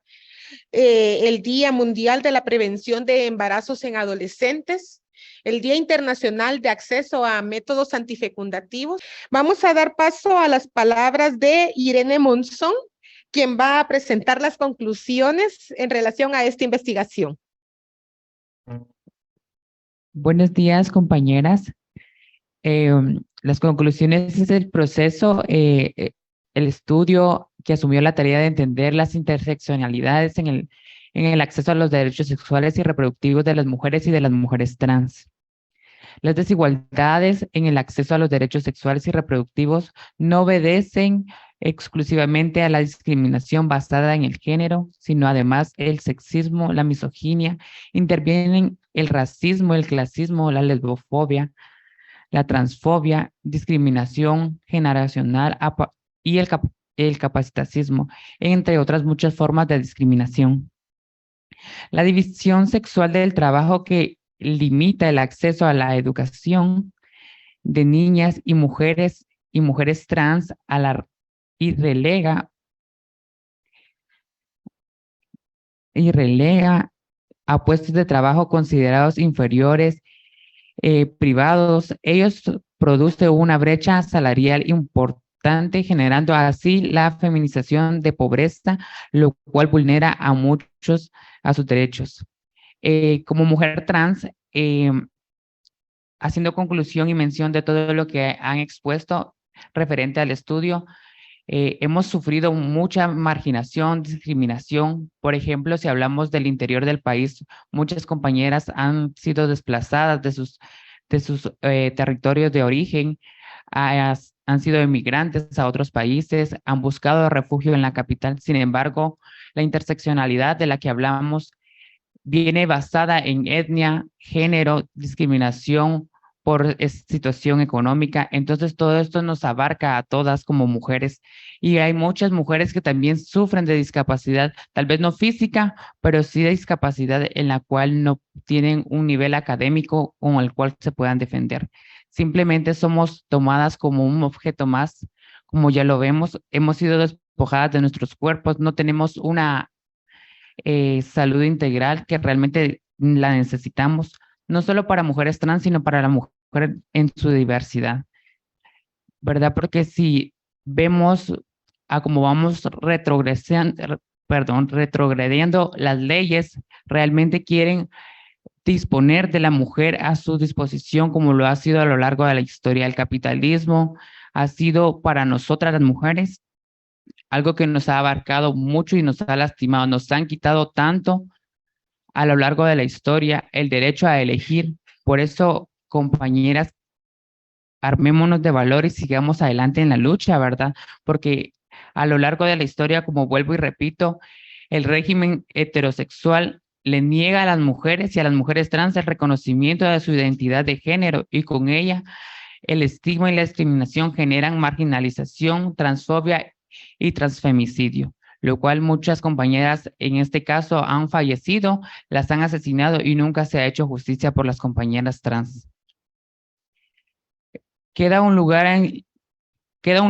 El Día Mundial de la Prevención de Embarazos en Adolescentes, el Día Internacional de Acceso a Métodos Antifecundativos. Vamos a dar paso a las palabras de Irene Monzón, quien va a presentar las conclusiones en relación a esta investigación. Buenos días, compañeras. Las conclusiones del proceso, el estudio que asumió la tarea de entender las interseccionalidades en el acceso a los derechos sexuales y reproductivos de las mujeres y de las mujeres trans. Las desigualdades en el acceso a los derechos sexuales y reproductivos no obedecen exclusivamente a la discriminación basada en el género, sino además el sexismo, la misoginia, intervienen el racismo, el clasismo, la lesbofobia, la transfobia, discriminación generacional y el capacitacismo, entre otras muchas formas de discriminación. La división sexual del trabajo que limita el acceso a la educación de niñas y mujeres trans y relega a puestos de trabajo considerados inferiores, privados. Ellos producen una brecha salarial importante, generando así la feminización de pobreza, lo cual vulnera a muchos a sus derechos. Como mujer trans, haciendo conclusión y mención de todo lo que han expuesto referente al estudio, hemos sufrido mucha marginación, discriminación. Por ejemplo, si hablamos del interior del país, muchas compañeras han sido desplazadas de sus territorios de origen, han sido emigrantes a otros países, han buscado refugio en la capital. Sin embargo, la interseccionalidad de la que hablamos viene basada en etnia, género, discriminación por situación económica. Entonces, todo esto nos abarca a todas como mujeres. Y hay muchas mujeres que también sufren de discapacidad, tal vez no física, pero sí de discapacidad en la cual no tienen un nivel académico con el cual se puedan defender. Simplemente somos tomadas como un objeto más, como ya lo vemos. Hemos sido despojadas de nuestros cuerpos, no tenemos una salud integral que realmente la necesitamos, no solo para mujeres trans, sino para la mujer en su diversidad, ¿verdad? Porque si vemos a cómo vamos retrogrediendo las leyes, realmente quieren disponer de la mujer a su disposición, como lo ha sido a lo largo de la historia. El capitalismo ha sido para nosotras las mujeres algo que nos ha abarcado mucho y nos ha lastimado. Nos han quitado tanto a lo largo de la historia el derecho a elegir. Por eso, compañeras, armémonos de valor y sigamos adelante en la lucha, ¿verdad? Porque a lo largo de la historia, como vuelvo y repito, el régimen heterosexual le niega a las mujeres y a las mujeres trans el reconocimiento de su identidad de género, y con ella el estigma y la discriminación generan marginalización, transfobia y transfemicidio, lo cual muchas compañeras en este caso han fallecido, las han asesinado y nunca se ha hecho justicia por las compañeras trans. Queda un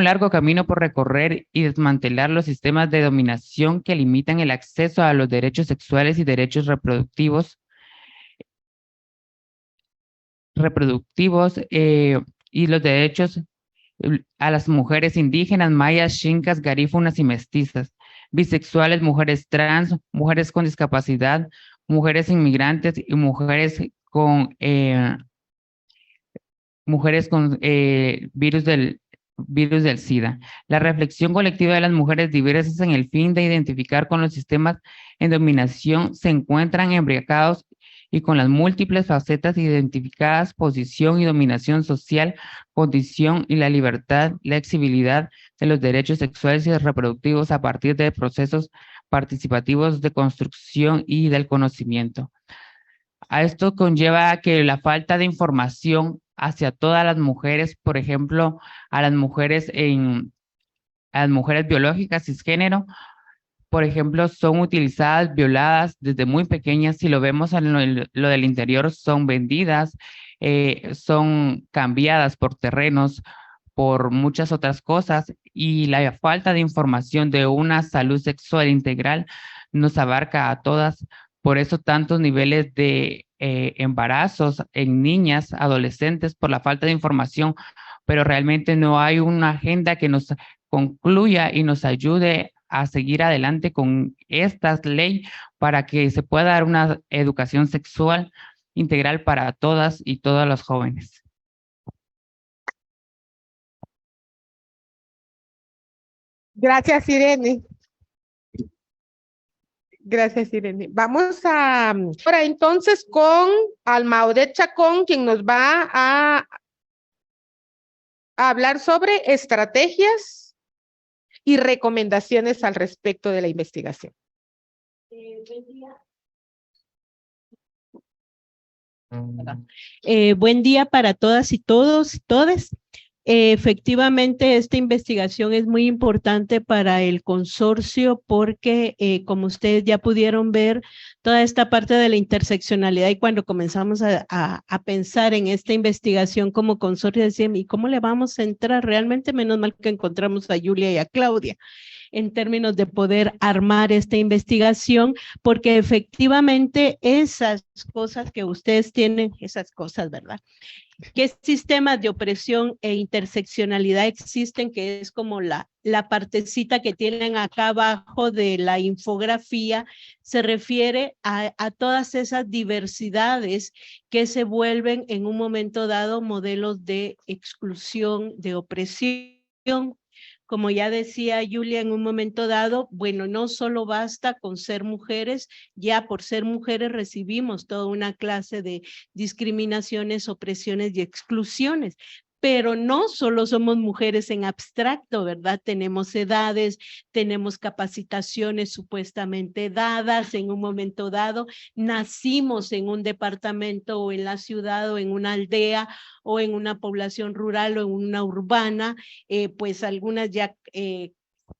largo camino por recorrer y desmantelar los sistemas de dominación que limitan el acceso a los derechos sexuales y derechos reproductivos y los derechos a las mujeres indígenas, mayas, xincas, garífunas y mestizas, bisexuales, mujeres trans, mujeres con discapacidad, mujeres inmigrantes y mujeres con virus del SIDA. La reflexión colectiva de las mujeres diversas en el fin de identificar con los sistemas en dominación se encuentran embriagados y con las múltiples facetas identificadas, posición y dominación social, condición y la libertad, la exigibilidad de los derechos sexuales y reproductivos a partir de procesos participativos de construcción y del conocimiento. A esto conlleva que la falta de información hacia todas las mujeres, por ejemplo, a las mujeres biológicas cisgénero, por ejemplo, son utilizadas, violadas desde muy pequeñas. Si lo vemos en lo del interior, son vendidas, son cambiadas por terrenos, por muchas otras cosas, y la falta de información de una salud sexual integral nos abarca a todas. Por eso tantos niveles de embarazos en niñas, adolescentes, por la falta de información, pero realmente no hay una agenda que nos concluya y nos ayude a seguir adelante con esta ley para que se pueda dar una educación sexual integral para todas y todos los jóvenes. Gracias, Irene. Gracias, Irene. Vamos ahora entonces con Almaudet Chacón, quien nos va a hablar sobre estrategias y recomendaciones al respecto de la investigación. Buen día para todas y todos y todes. Efectivamente, esta investigación es muy importante para el consorcio porque, como ustedes ya pudieron ver, toda esta parte de la interseccionalidad, y cuando comenzamos a pensar en esta investigación como consorcio, decían, ¿y cómo le vamos a entrar? Realmente, menos mal que encontramos a Julia y a Claudia en términos de poder armar esta investigación, porque efectivamente esas cosas que ustedes tienen, esas cosas, ¿verdad? ¿Qué sistemas de opresión e interseccionalidad existen? Que es como la partecita que tienen acá abajo de la infografía, se refiere a todas esas diversidades que se vuelven en un momento dado modelos de exclusión, de opresión. Como ya decía Julia en un momento dado, bueno, no solo basta con ser mujeres, ya por ser mujeres recibimos toda una clase de discriminaciones, opresiones y exclusiones. Pero no solo somos mujeres en abstracto, ¿verdad? Tenemos edades, tenemos capacitaciones supuestamente dadas en un momento dado, nacimos en un departamento o en la ciudad o en una aldea o en una población rural o en una urbana, pues algunas ya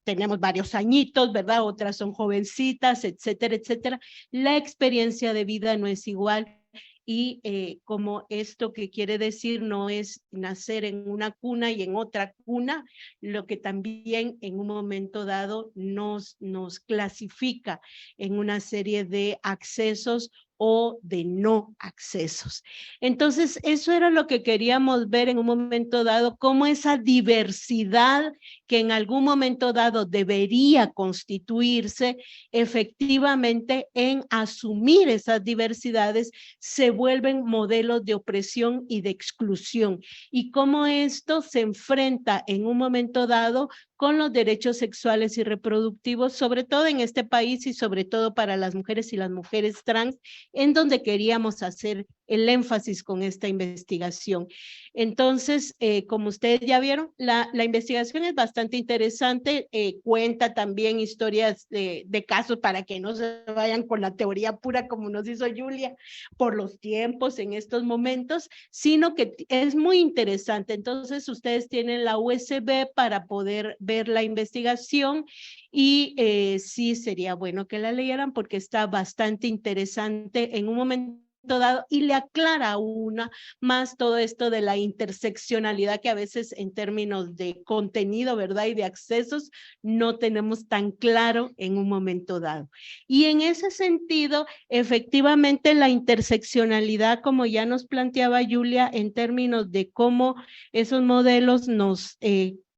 tenemos varios añitos, ¿verdad? Otras son jovencitas, etcétera, etcétera. La experiencia de vida no es igual. Y como esto que quiere decir no es nacer en una cuna y en otra cuna, lo que también en un momento dado nos clasifica en una serie de accesos o de no accesos. Entonces, eso era lo que queríamos ver en un momento dado, cómo esa diversidad que en algún momento dado debería constituirse, efectivamente en asumir esas diversidades se vuelven modelos de opresión y de exclusión, y cómo esto se enfrenta en un momento dado con los derechos sexuales y reproductivos, sobre todo en este país y sobre todo para las mujeres y las mujeres trans, en donde queríamos hacer el énfasis con esta investigación. Entonces, como ustedes ya vieron, la investigación es bastante interesante, cuenta también historias de casos para que no se vayan con la teoría pura como nos hizo Julia por los tiempos en estos momentos, sino que es muy interesante. Entonces, ustedes tienen la USB para poder ver la investigación y sí sería bueno que la leyeran porque está bastante interesante en un momento dado y le aclara a una más todo esto de la interseccionalidad que a veces en términos de contenido, ¿verdad? Y de accesos no tenemos tan claro en un momento dado. Y en ese sentido, efectivamente la interseccionalidad, como ya nos planteaba Julia, en términos de cómo esos modelos nos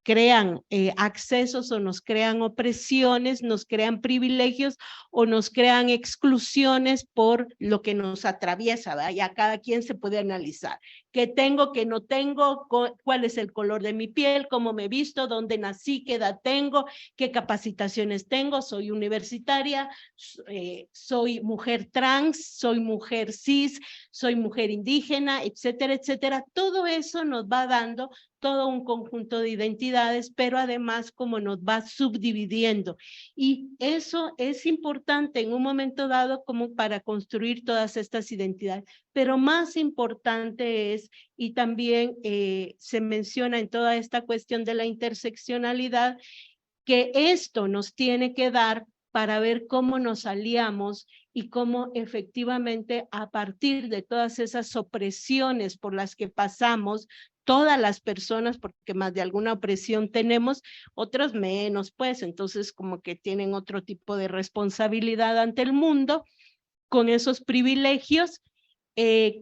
crean accesos o nos crean opresiones, nos crean privilegios o nos crean exclusiones por lo que nos atraviesa, ¿verdad? Ya cada quien se puede analizar. ¿Qué tengo, qué no tengo? ¿Cuál es el color de mi piel? ¿Cómo me he visto? ¿Dónde nací? ¿Qué edad tengo? ¿Qué capacitaciones tengo? ¿Soy universitaria? ¿Soy mujer trans? ¿Soy mujer cis? ¿Soy mujer indígena? Etcétera, etcétera. Todo eso nos va dando todo un conjunto de identidades, pero además como nos va subdividiendo. Y eso es importante en un momento dado como para construir todas estas identidades. Pero más importante es, y también se menciona en toda esta cuestión de la interseccionalidad, que esto nos tiene que dar para ver cómo nos aliamos y cómo efectivamente a partir de todas esas opresiones por las que pasamos, todas las personas, porque más de alguna opresión tenemos, otros menos, pues, entonces como que tienen otro tipo de responsabilidad ante el mundo con esos privilegios,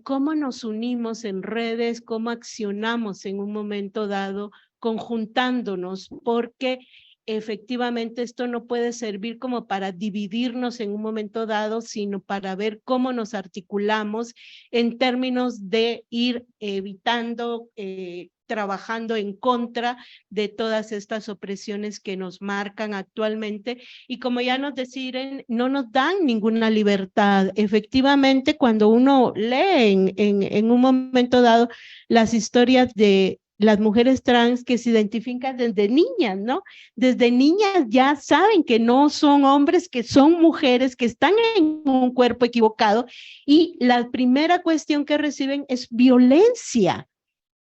cómo nos unimos en redes, cómo accionamos en un momento dado, conjuntándonos, porque efectivamente esto no puede servir como para dividirnos en un momento dado, sino para ver cómo nos articulamos en términos de ir evitando, trabajando en contra de todas estas opresiones que nos marcan actualmente y como ya nos decían, no nos dan ninguna libertad. Efectivamente, cuando uno lee en un momento dado las historias de las mujeres trans que se identifican desde niñas, ¿no? Desde niñas ya saben que no son hombres, que son mujeres, que están en un cuerpo equivocado, y la primera cuestión que reciben es violencia.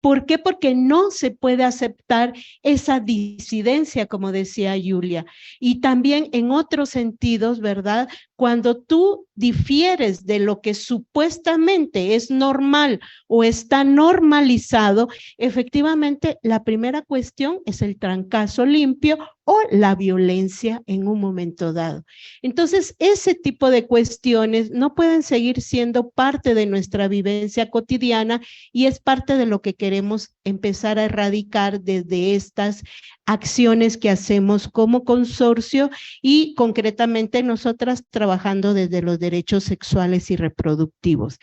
¿Por qué? Porque no se puede aceptar esa disidencia, como decía Julia. Y también en otros sentidos, ¿verdad? Cuando tú difieres de lo que supuestamente es normal o está normalizado, efectivamente la primera cuestión es el trancazo limpio o la violencia en un momento dado. Entonces, ese tipo de cuestiones no pueden seguir siendo parte de nuestra vivencia cotidiana, y es parte de lo que queremos empezar a erradicar desde estas acciones que hacemos como consorcio, y concretamente nosotras trabajando desde los derechos sexuales y reproductivos.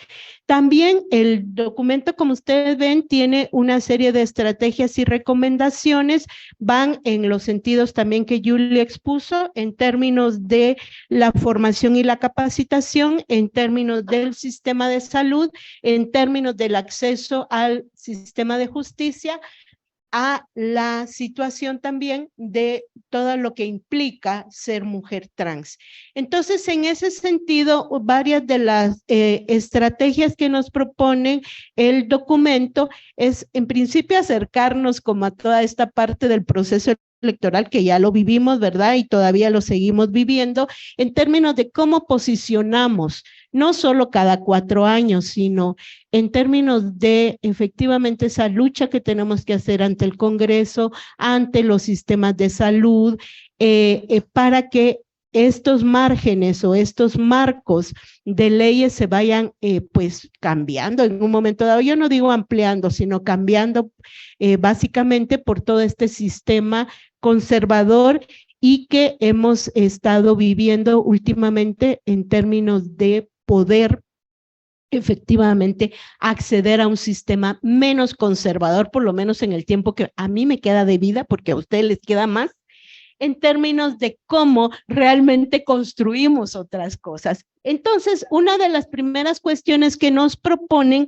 También el documento, como ustedes ven, tiene una serie de estrategias y recomendaciones, van en los sentidos también que Julia expuso, en términos de la formación y la capacitación, en términos del sistema de salud, en términos del acceso al sistema de justicia, a la situación también de todo lo que implica ser mujer trans. Entonces, en ese sentido, varias de las estrategias que nos proponen el documento es, en principio, acercarnos como a toda esta parte del proceso electoral que ya lo vivimos, ¿verdad? Y todavía lo seguimos viviendo, en términos de cómo posicionamos, no solo cada 4 años, sino en términos de efectivamente esa lucha que tenemos que hacer ante el Congreso, ante los sistemas de salud, para que estos márgenes o estos marcos de leyes se vayan pues cambiando en un momento dado. Yo no digo ampliando, sino cambiando básicamente por todo este sistema conservador y que hemos estado viviendo últimamente en términos de poder efectivamente acceder a un sistema menos conservador, por lo menos en el tiempo que a mí me queda de vida, porque a ustedes les queda más, en términos de cómo realmente construimos otras cosas. Entonces, una de las primeras cuestiones que nos proponen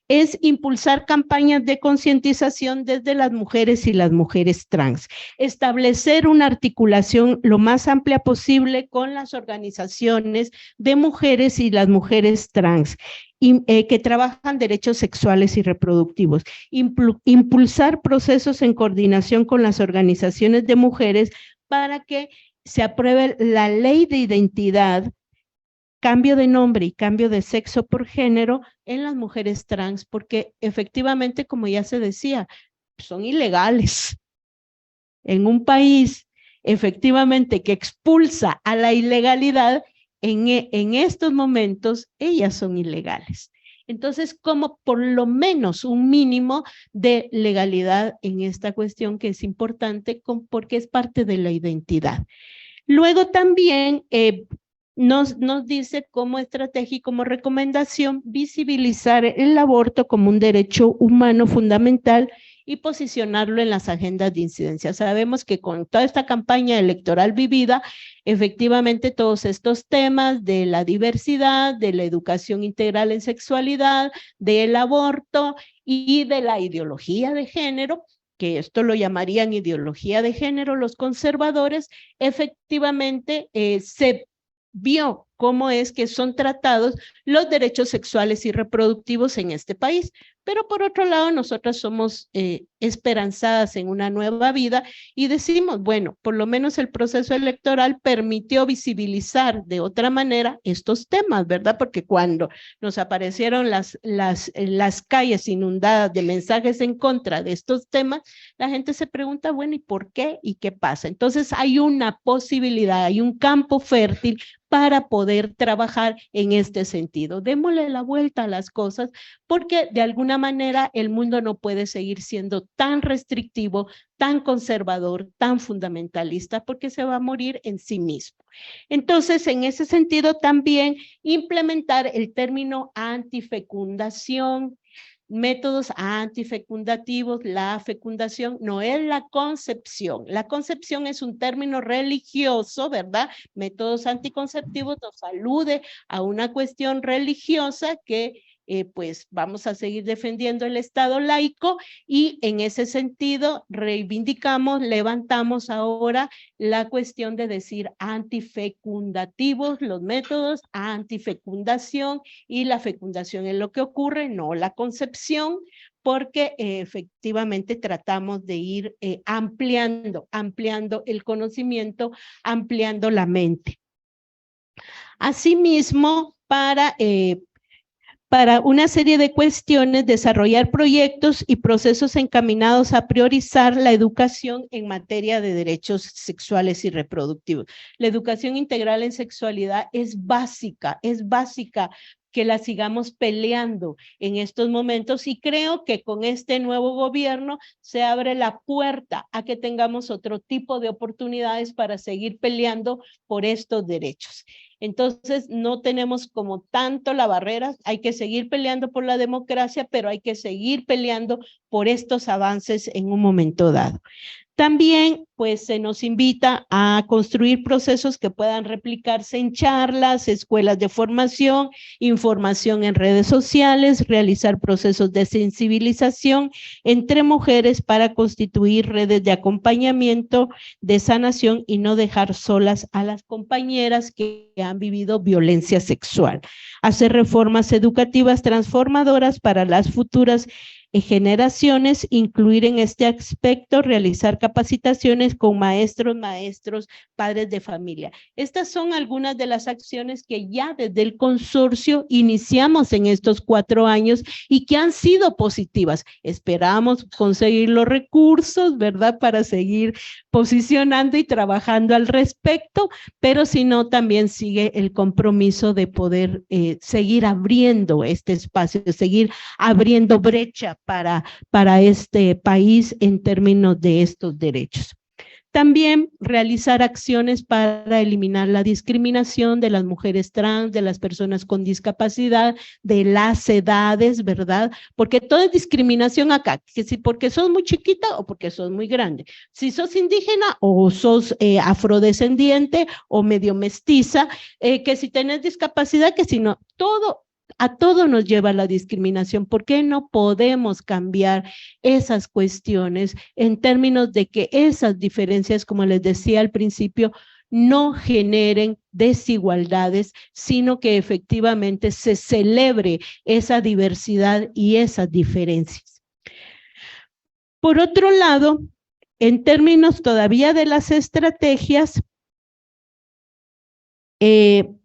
es impulsar campañas de concientización desde las mujeres y las mujeres trans, establecer una articulación lo más amplia posible con las organizaciones de mujeres y las mujeres trans, que trabajan derechos sexuales y reproductivos, impulsar procesos en coordinación con las organizaciones de mujeres para que se apruebe la ley de identidad, cambio de nombre y cambio de sexo por género en las mujeres trans, porque efectivamente, como ya se decía, son ilegales. En un país, efectivamente, que expulsa a la ilegalidad, en estos momentos, ellas son ilegales. Entonces, como por lo menos un mínimo de legalidad en esta cuestión que es importante porque es parte de la identidad. Luego también nos dice como estrategia y como recomendación visibilizar el aborto como un derecho humano fundamental y posicionarlo en las agendas de incidencia. Sabemos que con toda esta campaña electoral vivida, efectivamente todos estos temas de la diversidad, de la educación integral en sexualidad, del aborto y de la ideología de género, que esto lo llamarían ideología de género los conservadores, efectivamente se vio cómo es que son tratados los derechos sexuales y reproductivos en este país. Pero por otro lado, nosotras somos esperanzadas en una nueva vida y decimos, bueno, por lo menos el proceso electoral permitió visibilizar de otra manera estos temas, ¿verdad? Porque cuando nos aparecieron las calles inundadas de mensajes en contra de estos temas, la gente se pregunta, bueno, ¿y por qué? ¿Y qué pasa? Entonces hay una posibilidad, hay un campo fértil para poder trabajar en este sentido. Démosle la vuelta a las cosas, porque de alguna manera el mundo no puede seguir siendo tan restrictivo, tan conservador, tan fundamentalista, porque se va a morir en sí mismo. Entonces, en ese sentido también implementar el término antifecundación, métodos antifecundativos. La fecundación no es la concepción. La concepción es un término religioso, ¿verdad? Métodos anticonceptivos nos alude a una cuestión religiosa que pues vamos a seguir defendiendo el Estado laico y en ese sentido reivindicamos, levantamos ahora la cuestión de decir antifecundativos, los métodos, antifecundación y la fecundación es lo que ocurre, no la concepción, porque efectivamente tratamos de ir ampliando el conocimiento, ampliando la mente. Asimismo, para una serie de cuestiones, desarrollar proyectos y procesos encaminados a priorizar la educación en materia de derechos sexuales y reproductivos. La educación integral en sexualidad es básica que la sigamos peleando en estos momentos y creo que con este nuevo gobierno se abre la puerta a que tengamos otro tipo de oportunidades para seguir peleando por estos derechos. Entonces, no tenemos como tanto la barrera, hay que seguir peleando por la democracia, pero hay que seguir peleando por estos avances en un momento dado. También, pues, se nos invita a construir procesos que puedan replicarse en charlas, escuelas de formación, información en redes sociales, realizar procesos de sensibilización entre mujeres para constituir redes de acompañamiento, de sanación y no dejar solas a las compañeras que han vivido violencia sexual. Hacer reformas educativas transformadoras para las futuras generaciones, incluir en este aspecto, realizar capacitaciones con maestros, padres de familia. Estas son algunas de las acciones que ya desde el consorcio iniciamos en estos 4 años y que han sido positivas. Esperamos conseguir los recursos, ¿verdad?, para seguir posicionando y trabajando al respecto, pero si no, también sigue el compromiso de poder seguir abriendo este espacio, seguir abriendo brecha para este país en términos de estos derechos. También realizar acciones para eliminar la discriminación de las mujeres trans, de las personas con discapacidad, de las edades, ¿verdad? Porque toda es discriminación acá, que si porque sos muy chiquita o porque sos muy grande. Si sos indígena o sos afrodescendiente o medio mestiza, que si tenés discapacidad, que si no, a todo nos lleva la discriminación. ¿Por qué no podemos cambiar esas cuestiones en términos de que esas diferencias, como les decía al principio, no generen desigualdades, sino que efectivamente se celebre esa diversidad y esas diferencias? Por otro lado, en términos todavía de las estrategias,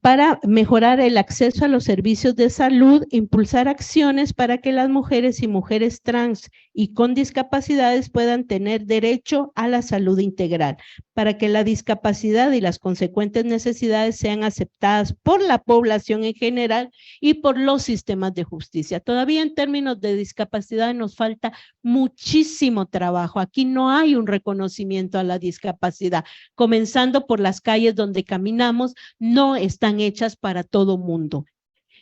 para mejorar el acceso a los servicios de salud, impulsar acciones para que las mujeres y mujeres trans y con discapacidades puedan tener derecho a la salud integral, para que la discapacidad y las consecuentes necesidades sean aceptadas por la población en general y por los sistemas de justicia. Todavía en términos de discapacidad nos falta muchísimo trabajo. Aquí no hay un reconocimiento a la discapacidad, comenzando por las calles donde caminamos, no están hechas para todo mundo,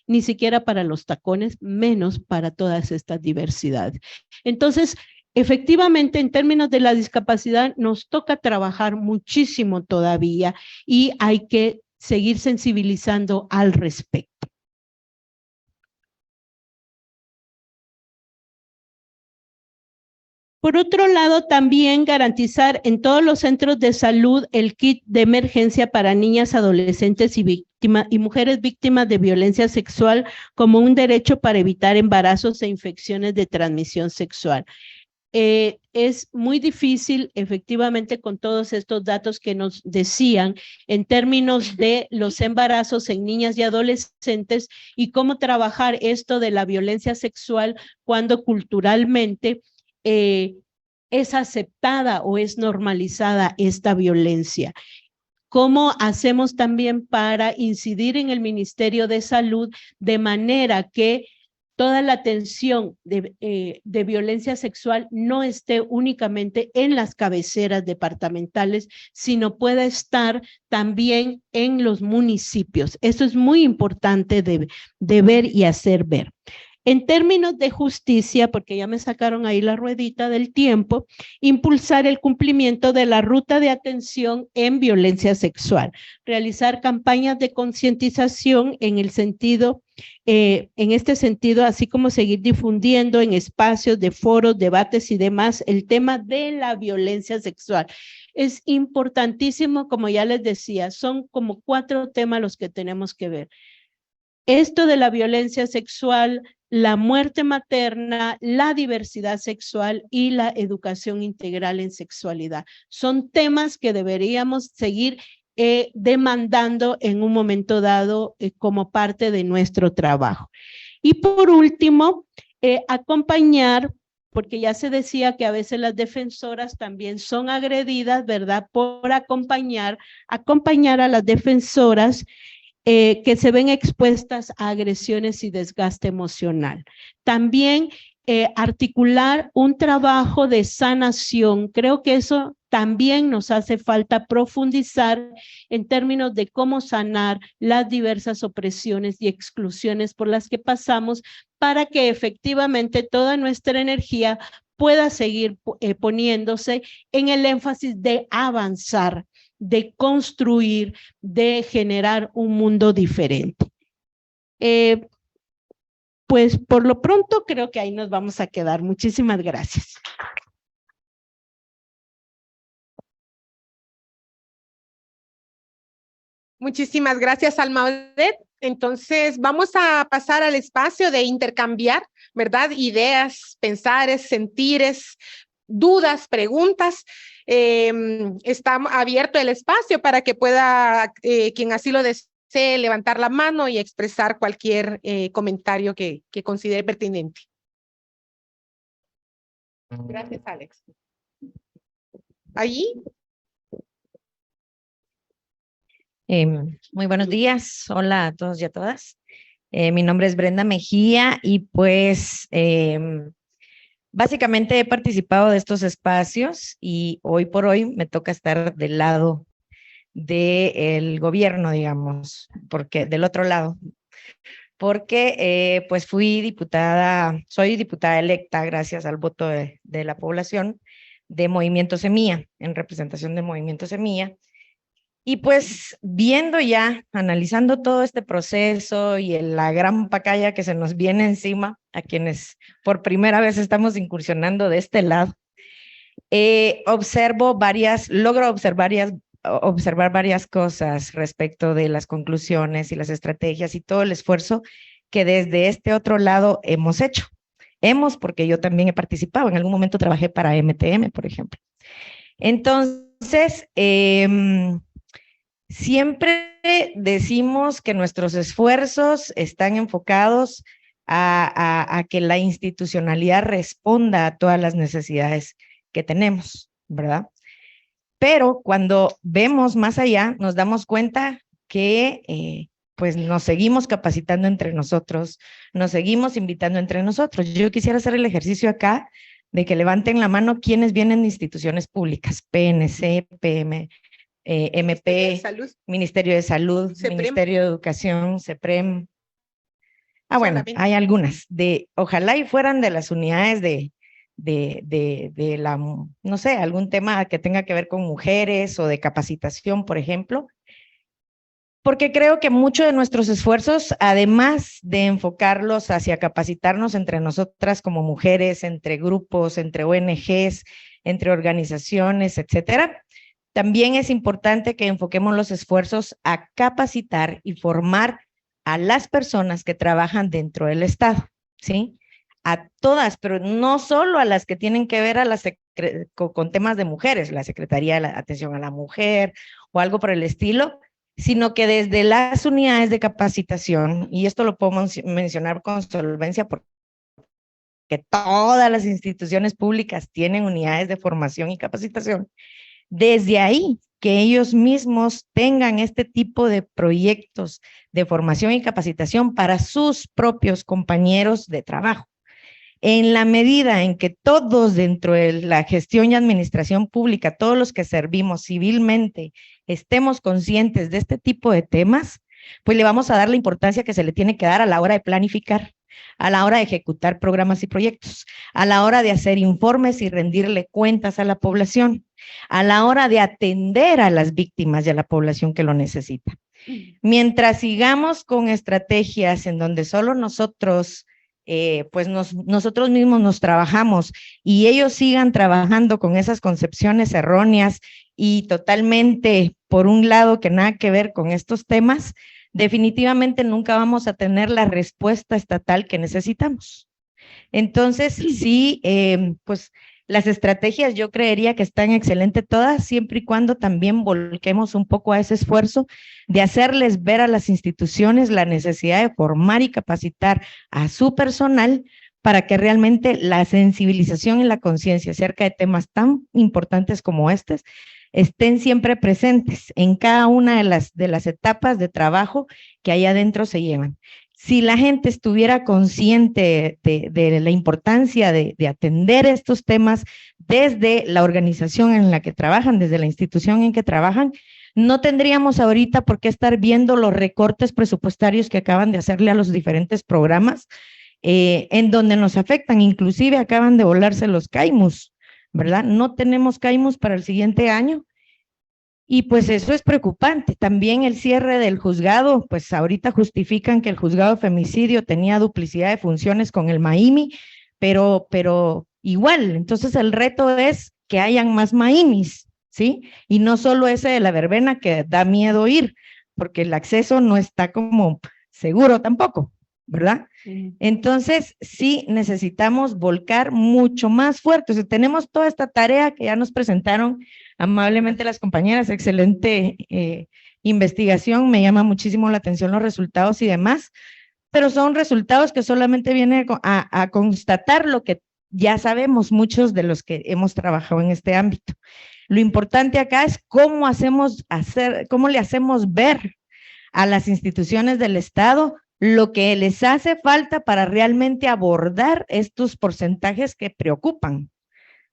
ni siquiera para los tacones, menos para todas estas diversidades. Entonces, efectivamente, en términos de la discapacidad, nos toca trabajar muchísimo todavía y hay que seguir sensibilizando al respecto. Por otro lado, también garantizar en todos los centros de salud el kit de emergencia para niñas, adolescentes y mujeres víctimas de violencia sexual como un derecho para evitar embarazos e infecciones de transmisión sexual. Es muy difícil, efectivamente, con todos estos datos que nos decían en términos de los embarazos en niñas y adolescentes y cómo trabajar esto de la violencia sexual cuando culturalmente es aceptada o es normalizada esta violencia. ¿Cómo hacemos también para incidir en el Ministerio de Salud de manera que toda la atención de violencia sexual no esté únicamente en las cabeceras departamentales, sino pueda estar también en los municipios? Eso es muy importante de ver y hacer ver. En términos de justicia, porque ya me sacaron ahí la ruedita del tiempo, impulsar el cumplimiento de la ruta de atención en violencia sexual, realizar campañas de concientización en el sentido en este sentido, así como seguir difundiendo en espacios de foros, debates y demás, el tema de la violencia sexual. Es importantísimo, como ya les decía, son como 4 temas los que tenemos que ver. Esto de la violencia sexual, la muerte materna, la diversidad sexual y la educación integral en sexualidad. Son temas que deberíamos seguir demandando en un momento dado como parte de nuestro trabajo. Y por último, acompañar, porque ya se decía que a veces las defensoras también son agredidas, ¿verdad? Por acompañar a las defensoras que se ven expuestas a agresiones y desgaste emocional. También articular un trabajo de sanación. Creo que eso también nos hace falta profundizar en términos de cómo sanar las diversas opresiones y exclusiones por las que pasamos para que efectivamente toda nuestra energía pueda seguir poniéndose en el énfasis de avanzar, de construir, de generar un mundo diferente. Pues por lo pronto creo que ahí nos vamos a quedar. Muchísimas gracias. Muchísimas gracias, Alma Odette. Entonces, vamos a pasar al espacio de intercambiar, ¿verdad? Ideas, pensares, sentires, dudas, preguntas. Está abierto el espacio para que pueda, quien así lo desee, levantar la mano y expresar cualquier comentario que considere pertinente. Gracias, Alex. ¿Allí? Muy buenos días, hola a todos y a todas. Mi nombre es Brenda Mejía y pues básicamente he participado de estos espacios y hoy por hoy me toca estar del lado del gobierno, digamos, porque del otro lado, porque pues soy diputada electa gracias al voto de la población de Movimiento Semilla, en representación de Movimiento Semilla. Y pues viendo ya, analizando todo este proceso y la gran pacaya que se nos viene encima a quienes por primera vez estamos incursionando de este lado, logro observar varias cosas respecto de las conclusiones y las estrategias y todo el esfuerzo que desde este otro lado hemos hecho. Porque yo también he participado, en algún momento trabajé para MTM, por ejemplo. Entonces, siempre decimos que nuestros esfuerzos están enfocados a que la institucionalidad responda a todas las necesidades que tenemos, ¿verdad? Pero cuando vemos más allá, nos damos cuenta que pues nos seguimos capacitando entre nosotros, nos seguimos invitando entre nosotros. Yo quisiera hacer el ejercicio acá de que levanten la mano quienes vienen de instituciones públicas, PNC, PM, MP, Ministerio de Salud, CEPREM. Ministerio de Educación, CEPREM. Bueno, hay algunas. Ojalá y fueran de las unidades de no sé, algún tema que tenga que ver con mujeres o de capacitación, por ejemplo. Porque creo que muchos de nuestros esfuerzos, además de enfocarlos hacia capacitarnos entre nosotras como mujeres, entre grupos, entre ONGs, entre organizaciones, etcétera, también es importante que enfoquemos los esfuerzos a capacitar y formar a las personas que trabajan dentro del Estado, ¿sí? A todas, pero no solo a las que tienen que ver con temas de mujeres, la Secretaría de la Atención a la Mujer o algo por el estilo, sino que desde las unidades de capacitación, y esto lo puedo mencionar con solvencia porque todas las instituciones públicas tienen unidades de formación y capacitación, desde ahí que ellos mismos tengan este tipo de proyectos de formación y capacitación para sus propios compañeros de trabajo. En la medida en que todos dentro de la gestión y administración pública, todos los que servimos civilmente, estemos conscientes de este tipo de temas, pues le vamos a dar la importancia que se le tiene que dar a la hora de planificar, a la hora de ejecutar programas y proyectos, a la hora de hacer informes y rendirle cuentas a la población, a la hora de atender a las víctimas y a la población que lo necesita. Mientras sigamos con estrategias en donde solo nosotros, pues nosotros mismos nos trabajamos y ellos sigan trabajando con esas concepciones erróneas y totalmente por un lado que nada que ver con estos temas, definitivamente nunca vamos a tener la respuesta estatal que necesitamos. Entonces, sí, pues las estrategias yo creería que están excelentes todas, siempre y cuando también volquemos un poco a ese esfuerzo de hacerles ver a las instituciones la necesidad de formar y capacitar a su personal para que realmente la sensibilización y la conciencia acerca de temas tan importantes como estos estén siempre presentes en cada una de las etapas de trabajo que ahí adentro se llevan. Si la gente estuviera consciente de la importancia de atender estos temas desde la organización en la que trabajan, desde la institución en que trabajan, no tendríamos ahorita por qué estar viendo los recortes presupuestarios que acaban de hacerle a los diferentes programas, en donde nos afectan, inclusive acaban de volarse los CAIMUS, ¿verdad? No tenemos CAIMUS para el siguiente año. Y pues eso es preocupante. También el cierre del juzgado, pues ahorita justifican que el juzgado de femicidio tenía duplicidad de funciones con el MAIMI, pero igual, entonces el reto es que hayan más MAIMIs, ¿sí? Y no solo ese de la verbena que da miedo ir, porque el acceso no está como seguro tampoco, ¿verdad? Entonces, sí necesitamos volcar mucho más fuerte. O sea, tenemos toda esta tarea que ya nos presentaron amablemente las compañeras, excelente investigación, me llama muchísimo la atención los resultados y demás, pero son resultados que solamente vienen a constatar lo que ya sabemos muchos de los que hemos trabajado en este ámbito. Lo importante acá es cómo le hacemos ver a las instituciones del Estado lo que les hace falta para realmente abordar estos porcentajes que preocupan,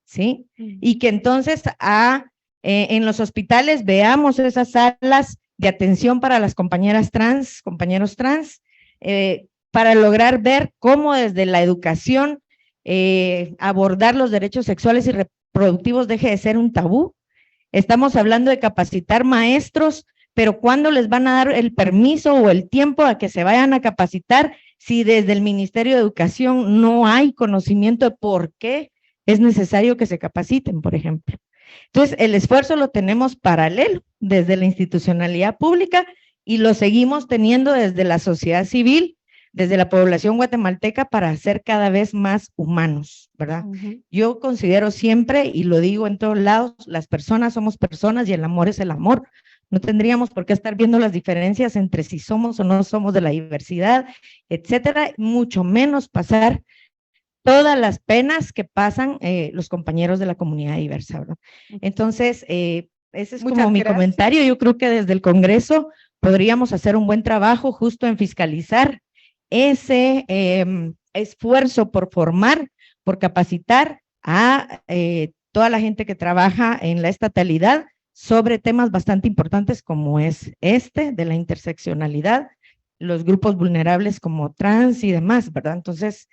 ¿sí? Y que entonces en los hospitales veamos esas salas de atención para las compañeras trans, compañeros trans, para lograr ver cómo desde la educación abordar los derechos sexuales y reproductivos deje de ser un tabú. Estamos hablando de capacitar maestros, pero ¿cuándo les van a dar el permiso o el tiempo a que se vayan a capacitar si desde el Ministerio de Educación no hay conocimiento de por qué es necesario que se capaciten, por ejemplo? Entonces, el esfuerzo lo tenemos paralelo desde la institucionalidad pública y lo seguimos teniendo desde la sociedad civil, desde la población guatemalteca para ser cada vez más humanos, ¿verdad? Yo considero siempre, y lo digo en todos lados, las personas somos personas y el amor es el amor. No tendríamos por qué estar viendo las diferencias entre si somos o no somos de la diversidad, etcétera, mucho menos pasar todas las penas que pasan los compañeros de la comunidad diversa, ¿verdad? Entonces, ese es como mi comentario. Yo creo que desde el Congreso podríamos hacer un buen trabajo justo en fiscalizar ese esfuerzo por formar, por capacitar a toda la gente que trabaja en la estatalidad sobre temas bastante importantes como es de la interseccionalidad, los grupos vulnerables como trans y demás, ¿verdad? Entonces,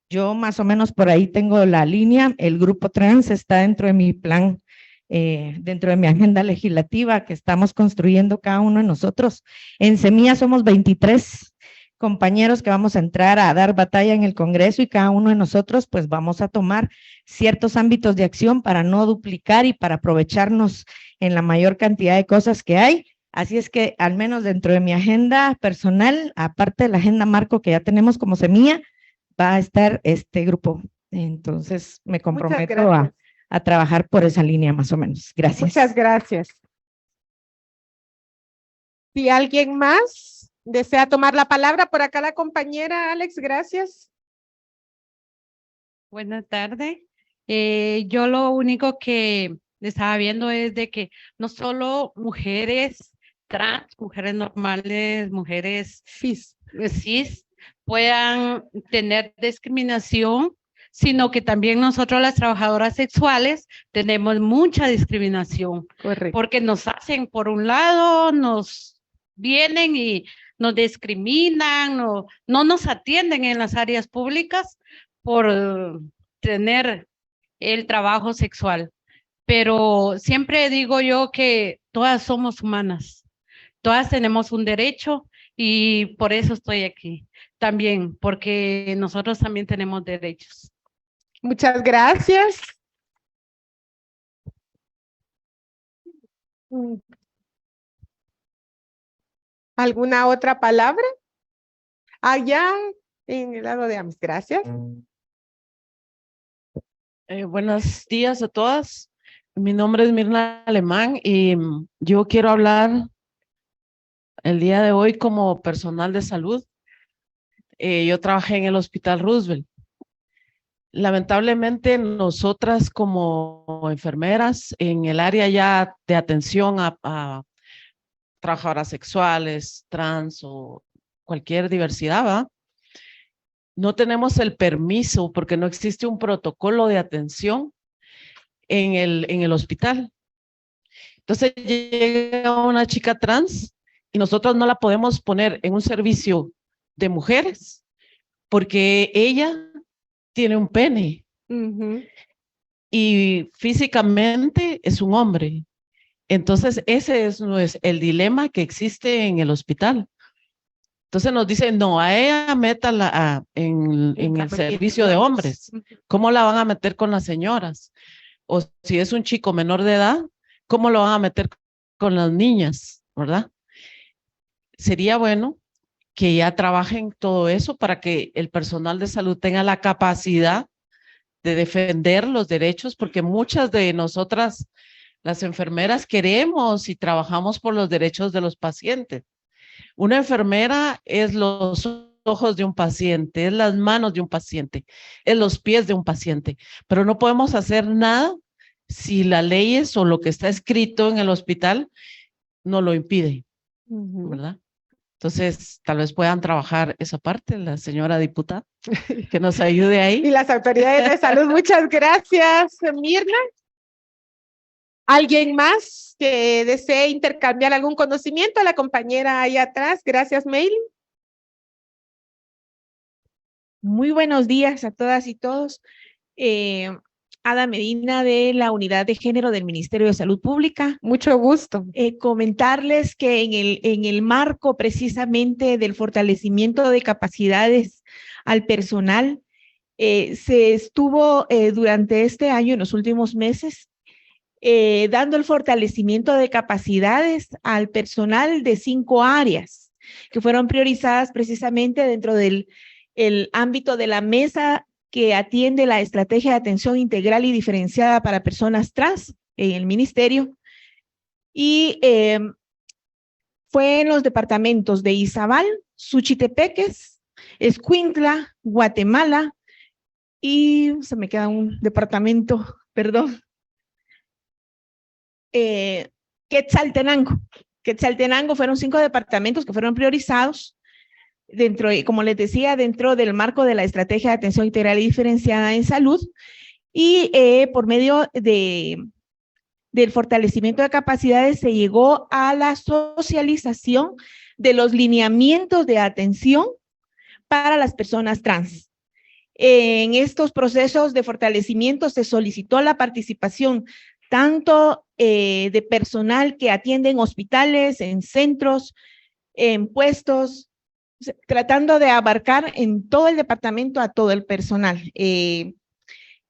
yo más o menos por ahí tengo la línea, el grupo trans está dentro de mi plan, dentro de mi agenda legislativa que estamos construyendo cada uno de nosotros. En Semilla somos 23 compañeros que vamos a entrar a dar batalla en el Congreso y cada uno de nosotros pues vamos a tomar ciertos ámbitos de acción para no duplicar y para aprovecharnos en la mayor cantidad de cosas que hay. Así es que al menos dentro de mi agenda personal, aparte de la agenda marco que ya tenemos como Semilla, va a estar este grupo. Entonces me comprometo a trabajar por esa línea más o menos. Gracias. Muchas gracias. Si alguien más desea tomar la palabra, por acá la compañera Alex, gracias. Buenas tardes. Yo lo único que estaba viendo es de que no solo mujeres trans, mujeres normales, mujeres cis puedan tener discriminación, sino que también nosotros las trabajadoras sexuales tenemos mucha discriminación. Correcto. Porque nos hacen, por un lado, nos vienen y nos discriminan, no nos atienden en las áreas públicas por tener el trabajo sexual. Pero siempre digo yo que todas somos humanas. todas tenemos un derecho y por eso estoy aquí también, porque nosotros también tenemos derechos. Muchas gracias. ¿Alguna otra palabra? Allá en el lado de Amis, gracias. Buenos días a todas. Mi nombre es Mirna Alemán y yo quiero hablar el día de hoy como personal de salud. Yo trabajé en el Hospital Roosevelt. Lamentablemente, nosotras como enfermeras en el área ya de atención a trabajadoras sexuales, trans o cualquier diversidad, ¿va? No tenemos el permiso porque no existe un protocolo de atención en el hospital. Entonces llega una chica trans y nosotros no la podemos poner en un servicio de mujeres porque ella tiene un pene y físicamente es un hombre. Entonces ese es el dilema que existe en el hospital. Entonces nos dicen, no, a ella métala en el servicio de hombres. ¿Cómo la van a meter con las señoras? O si es un chico menor de edad, ¿cómo lo van a meter con las niñas? ¿Verdad? Sería bueno que ya trabajen todo eso para que el personal de salud tenga la capacidad de defender los derechos, porque muchas de nosotras, las enfermeras, queremos y trabajamos por los derechos de los pacientes. Una enfermera es los ojos de un paciente, es las manos de un paciente, es los pies de un paciente, pero no podemos hacer nada si las leyes o lo que está escrito en el hospital no lo impide, ¿verdad? Entonces, tal vez puedan trabajar esa parte, la señora diputada, que nos ayude ahí. Y las autoridades de salud, muchas gracias, Mirna. ¿Alguien más que desee intercambiar algún conocimiento? La compañera ahí atrás. Gracias, Meili. Muy buenos días a todas y todos. Ada Medina de la Unidad de Género del Ministerio de Salud Pública. Mucho gusto. Comentarles que en el marco precisamente del fortalecimiento de capacidades al personal, se estuvo durante este año, en los últimos meses, dando el fortalecimiento de capacidades al personal de 5 áreas que fueron priorizadas precisamente dentro del ámbito de la mesa que atiende la estrategia de atención integral y diferenciada para personas trans en el ministerio. Y fue en los departamentos de Izabal, Suchitepeques, Escuintla, Guatemala y se me queda un departamento, perdón, Quetzaltenango. Quetzaltenango fueron 5 departamentos que fueron priorizados dentro, como les decía, dentro del marco de la estrategia de atención integral y diferenciada en salud y por medio del fortalecimiento de capacidades se llegó a la socialización de los lineamientos de atención para las personas trans. En estos procesos de fortalecimiento se solicitó la participación tanto de personal que atiende en hospitales, en centros, en puestos, tratando de abarcar en todo el departamento a todo el personal.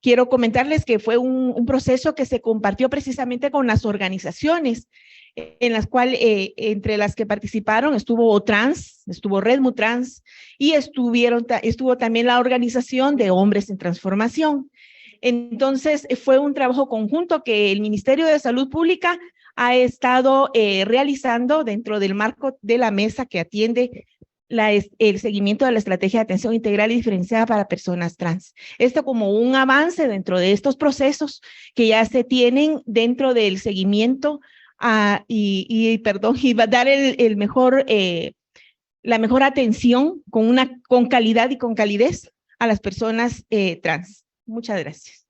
Quiero comentarles que fue un proceso que se compartió precisamente con las organizaciones, en las cuales, entre las que participaron, estuvo OTRANS, estuvo Redmutrans y estuvo también la Organización de Hombres en Transformación. Entonces, fue un trabajo conjunto que el Ministerio de Salud Pública ha estado realizando dentro del marco de la mesa que atiende el seguimiento de la estrategia de atención integral y diferenciada para personas trans. Esto como un avance dentro de estos procesos que ya se tienen dentro del seguimiento y va a dar la mejor atención con calidad y con calidez a las personas trans. Muchas gracias.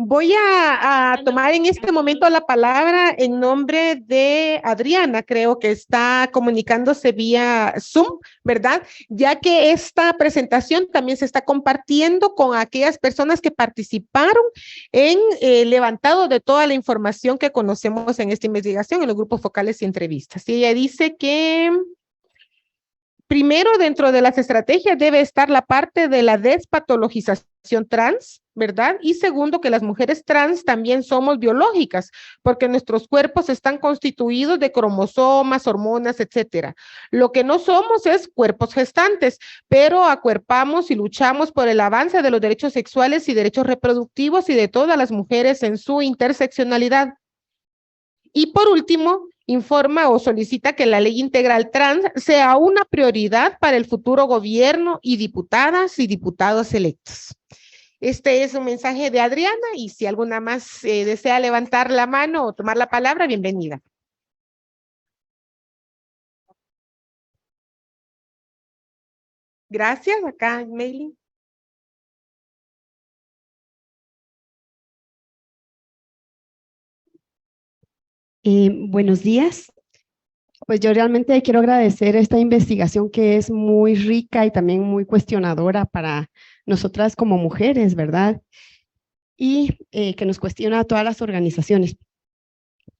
Voy a tomar en este momento la palabra en nombre de Adriana, creo que está comunicándose vía Zoom, ¿verdad? Ya que esta presentación también se está compartiendo con aquellas personas que participaron en el levantado de toda la información que conocemos en esta investigación, en los grupos focales y entrevistas. Y ella dice que primero, dentro de las estrategias debe estar la parte de la despatologización trans, ¿verdad? Y segundo, que las mujeres trans también somos biológicas, porque nuestros cuerpos están constituidos de cromosomas, hormonas, etcétera. Lo que no somos es cuerpos gestantes, pero acuerpamos y luchamos por el avance de los derechos sexuales y derechos reproductivos y de todas las mujeres en su interseccionalidad. Y por último, informa o solicita que la ley integral trans sea una prioridad para el futuro gobierno y diputadas y diputados electos. Este es un mensaje de Adriana y si alguna más desea levantar la mano o tomar la palabra, bienvenida. Gracias, acá, Meili. Buenos días. Pues yo realmente quiero agradecer esta investigación que es muy rica y también muy cuestionadora para nosotras como mujeres, ¿verdad? Y que nos cuestiona a todas las organizaciones.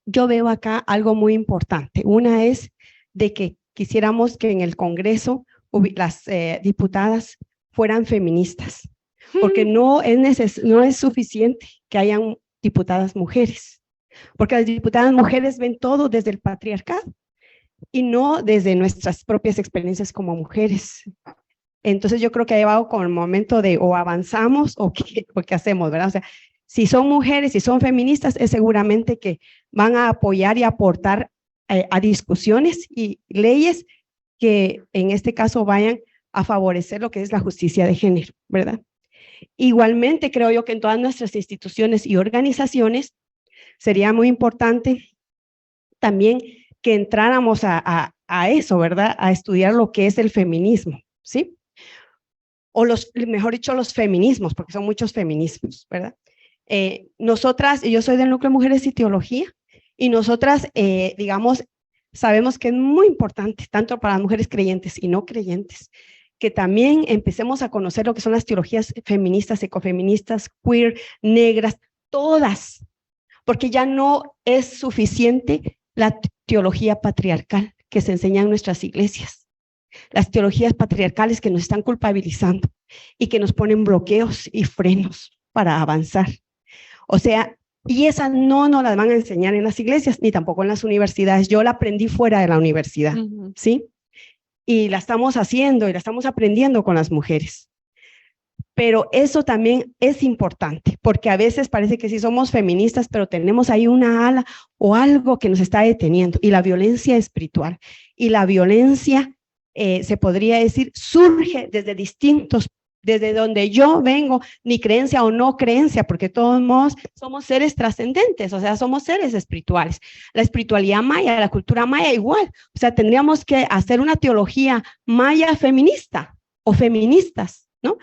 Yo veo acá algo muy importante. Una es de que quisiéramos que en el Congreso las diputadas fueran feministas, porque no es suficiente que hayan diputadas mujeres. Porque las diputadas mujeres ven todo desde el patriarcado y no desde nuestras propias experiencias como mujeres. Entonces yo creo que ha llevado con el momento de o avanzamos o qué hacemos, ¿verdad? O sea, si son mujeres, si son feministas, es seguramente que van a apoyar y aportar a discusiones y leyes que en este caso vayan a favorecer lo que es la justicia de género, ¿verdad? Igualmente creo yo que en todas nuestras instituciones y organizaciones sería muy importante también que entráramos a eso, ¿verdad? A estudiar lo que es el feminismo, ¿sí? O mejor dicho, los feminismos, porque son muchos feminismos, ¿verdad? Nosotras, yo soy del Núcleo de Mujeres y Teología, y nosotras, digamos, sabemos que es muy importante, tanto para las mujeres creyentes y no creyentes, que también empecemos a conocer lo que son las teologías feministas, ecofeministas, queer, negras, todas, porque ya no es suficiente la teología patriarcal que se enseña en nuestras iglesias. Las teologías patriarcales que nos están culpabilizando y que nos ponen bloqueos y frenos para avanzar. O sea, y esas no nos las van a enseñar en las iglesias, ni tampoco en las universidades. Yo la aprendí fuera de la universidad, ¿sí? Y la estamos haciendo y la estamos aprendiendo con las mujeres. Pero eso también es importante, porque a veces parece que sí somos feministas, pero tenemos ahí una ala o algo que nos está deteniendo, y la violencia espiritual. Y la violencia, se podría decir, surge desde distintos, desde donde yo vengo, ni creencia o no creencia, porque todos modos somos seres trascendentes, o sea, somos seres espirituales. La espiritualidad maya, la cultura maya igual, o sea, tendríamos que hacer una teología maya feminista o feministas, ¿no?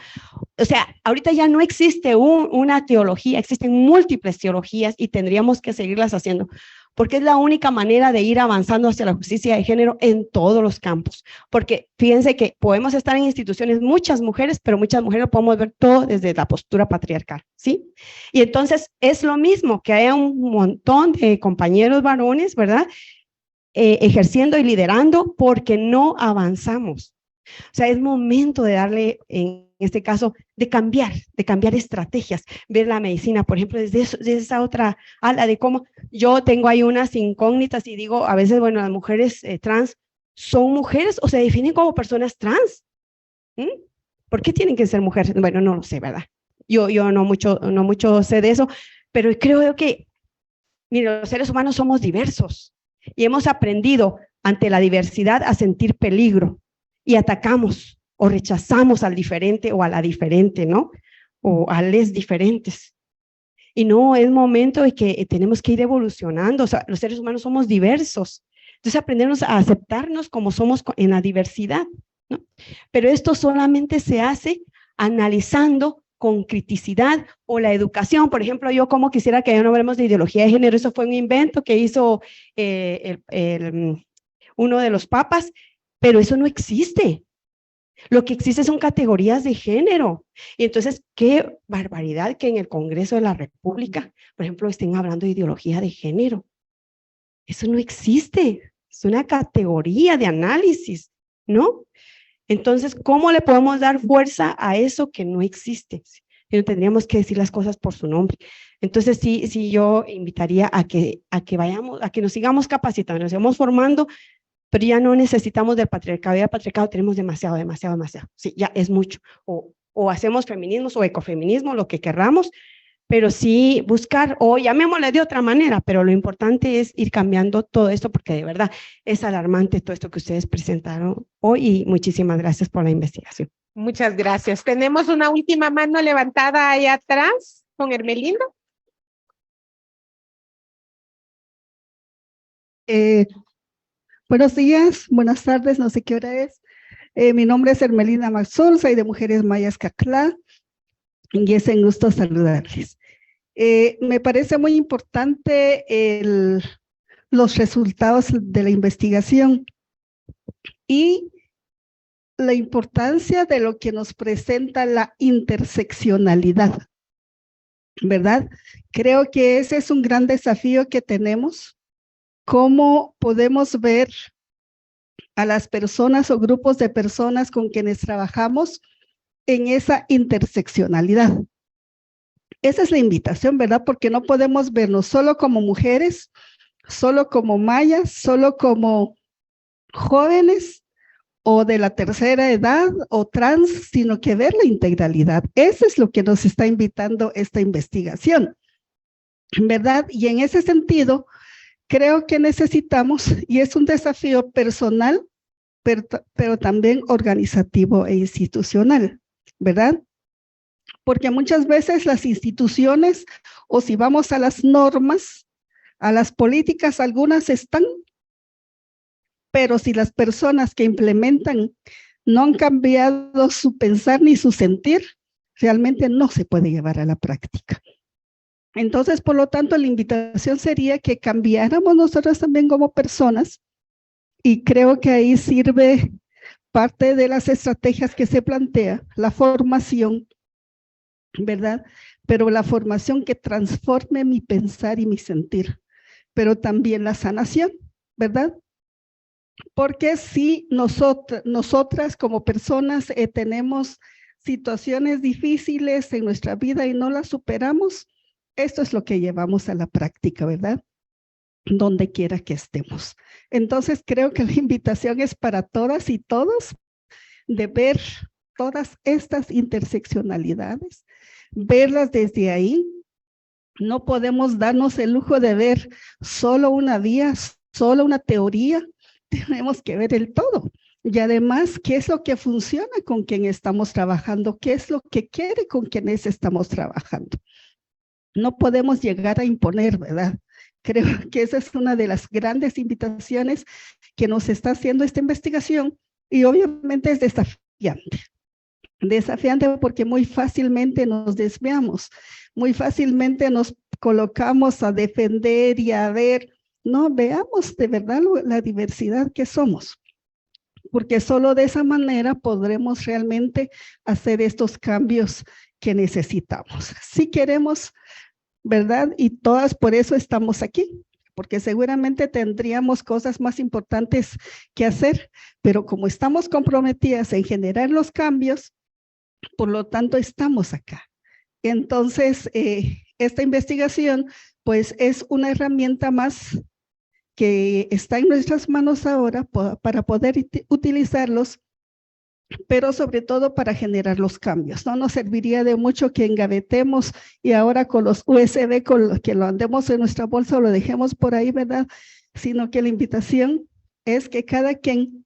O sea, ahorita ya no existe una teología, existen múltiples teologías y tendríamos que seguirlas haciendo, porque es la única manera de ir avanzando hacia la justicia de género en todos los campos. Porque fíjense que podemos estar en instituciones muchas mujeres, pero muchas mujeres lo podemos ver todo desde la postura patriarcal, ¿sí? Y entonces es lo mismo, que haya un montón de compañeros varones, ¿verdad? Ejerciendo y liderando, porque no avanzamos. O sea, es momento de darle, en este caso, de cambiar estrategias, ver la medicina, por ejemplo, desde esa otra ala de cómo yo tengo ahí unas incógnitas y digo, a veces, bueno, las mujeres trans son mujeres o se definen como personas trans. ¿Por qué tienen que ser mujeres? Bueno, no lo sé, ¿verdad? Yo no mucho sé de eso, pero creo que, mire, los seres humanos somos diversos y hemos aprendido ante la diversidad a sentir peligro. Y atacamos o rechazamos al diferente o a la diferente, ¿no? O a les diferentes. Y no, es momento de que tenemos que ir evolucionando. O sea, los seres humanos somos diversos. Entonces, aprendernos a aceptarnos como somos en la diversidad, ¿no? Pero esto solamente se hace analizando con criticidad, o la educación. Por ejemplo, yo como quisiera que ya no hablemos de ideología de género, eso fue un invento que hizo uno de los papas, pero eso no existe. Lo que existe son categorías de género. Y entonces, qué barbaridad que en el Congreso de la República, por ejemplo, estén hablando de ideología de género. Eso no existe. Es una categoría de análisis, ¿no? Entonces, ¿cómo le podemos dar fuerza a eso que no existe? Tendríamos que decir las cosas por su nombre. Entonces, sí, yo invitaría a que vayamos, a que nos sigamos capacitando, nos sigamos formando, pero ya no necesitamos del patriarcado. Ya el patriarcado tenemos demasiado. Sí, ya es mucho. O hacemos feminismos o ecofeminismo, lo que querramos, pero sí buscar, o llamémosle de otra manera, pero lo importante es ir cambiando todo esto, porque de verdad es alarmante todo esto que ustedes presentaron hoy, y muchísimas gracias por la investigación. Muchas gracias. Tenemos una última mano levantada ahí atrás con Hermelinda. Buenos días, buenas tardes, no sé qué hora es. Mi nombre es Hermelinda Maxol, soy de Mujeres Mayas Caclá, y es un gusto saludarles. Me parece muy importante los resultados de la investigación y la importancia de lo que nos presenta la interseccionalidad, ¿verdad? Creo que ese es un gran desafío que tenemos. ¿Cómo podemos ver a las personas o grupos de personas con quienes trabajamos en esa interseccionalidad? Esa es la invitación, ¿verdad? Porque no podemos vernos solo como mujeres, solo como mayas, solo como jóvenes o de la tercera edad o trans, sino que ver la integralidad. Eso es lo que nos está invitando esta investigación, ¿verdad? Y en ese sentido, creo que necesitamos, y es un desafío personal, pero también organizativo e institucional, ¿verdad? Porque muchas veces las instituciones, o si vamos a las normas, a las políticas, algunas están, pero si las personas que implementan no han cambiado su pensar ni su sentir, realmente no se puede llevar a la práctica. Entonces, por lo tanto, la invitación sería que cambiáramos nosotros también como personas, y creo que ahí sirve parte de las estrategias que se plantea, la formación, ¿verdad? Pero la formación que transforme mi pensar y mi sentir, pero también la sanación, ¿verdad? Porque si nosotras como personas tenemos situaciones difíciles en nuestra vida y no las superamos, esto es lo que llevamos a la práctica, ¿verdad? Donde quiera que estemos. Entonces creo que la invitación es para todas y todos de ver todas estas interseccionalidades, verlas desde ahí. No podemos darnos el lujo de ver solo una vía, solo una teoría. Tenemos que ver el todo. Y además, ¿qué es lo que funciona con quien estamos trabajando? ¿Qué es lo que quiere con quienes estamos trabajando? No podemos llegar a imponer, ¿verdad? Creo que esa es una de las grandes invitaciones que nos está haciendo esta investigación, y obviamente es desafiante. Desafiante porque muy fácilmente nos desviamos, muy fácilmente nos colocamos a defender y a ver. No, veamos de verdad la diversidad que somos, porque solo de esa manera podremos realmente hacer estos cambios que necesitamos. Si queremos, ¿verdad? Y todas por eso estamos aquí, porque seguramente tendríamos cosas más importantes que hacer, pero como estamos comprometidas en generar los cambios, por lo tanto estamos acá. Entonces, esta investigación pues es una herramienta más que está en nuestras manos ahora para poder utilizarlos, pero sobre todo para generar los cambios. No nos serviría de mucho que engavetemos y ahora con los USB, con los que lo andemos en nuestra bolsa o lo dejemos por ahí, ¿verdad? Sino que la invitación es que cada quien,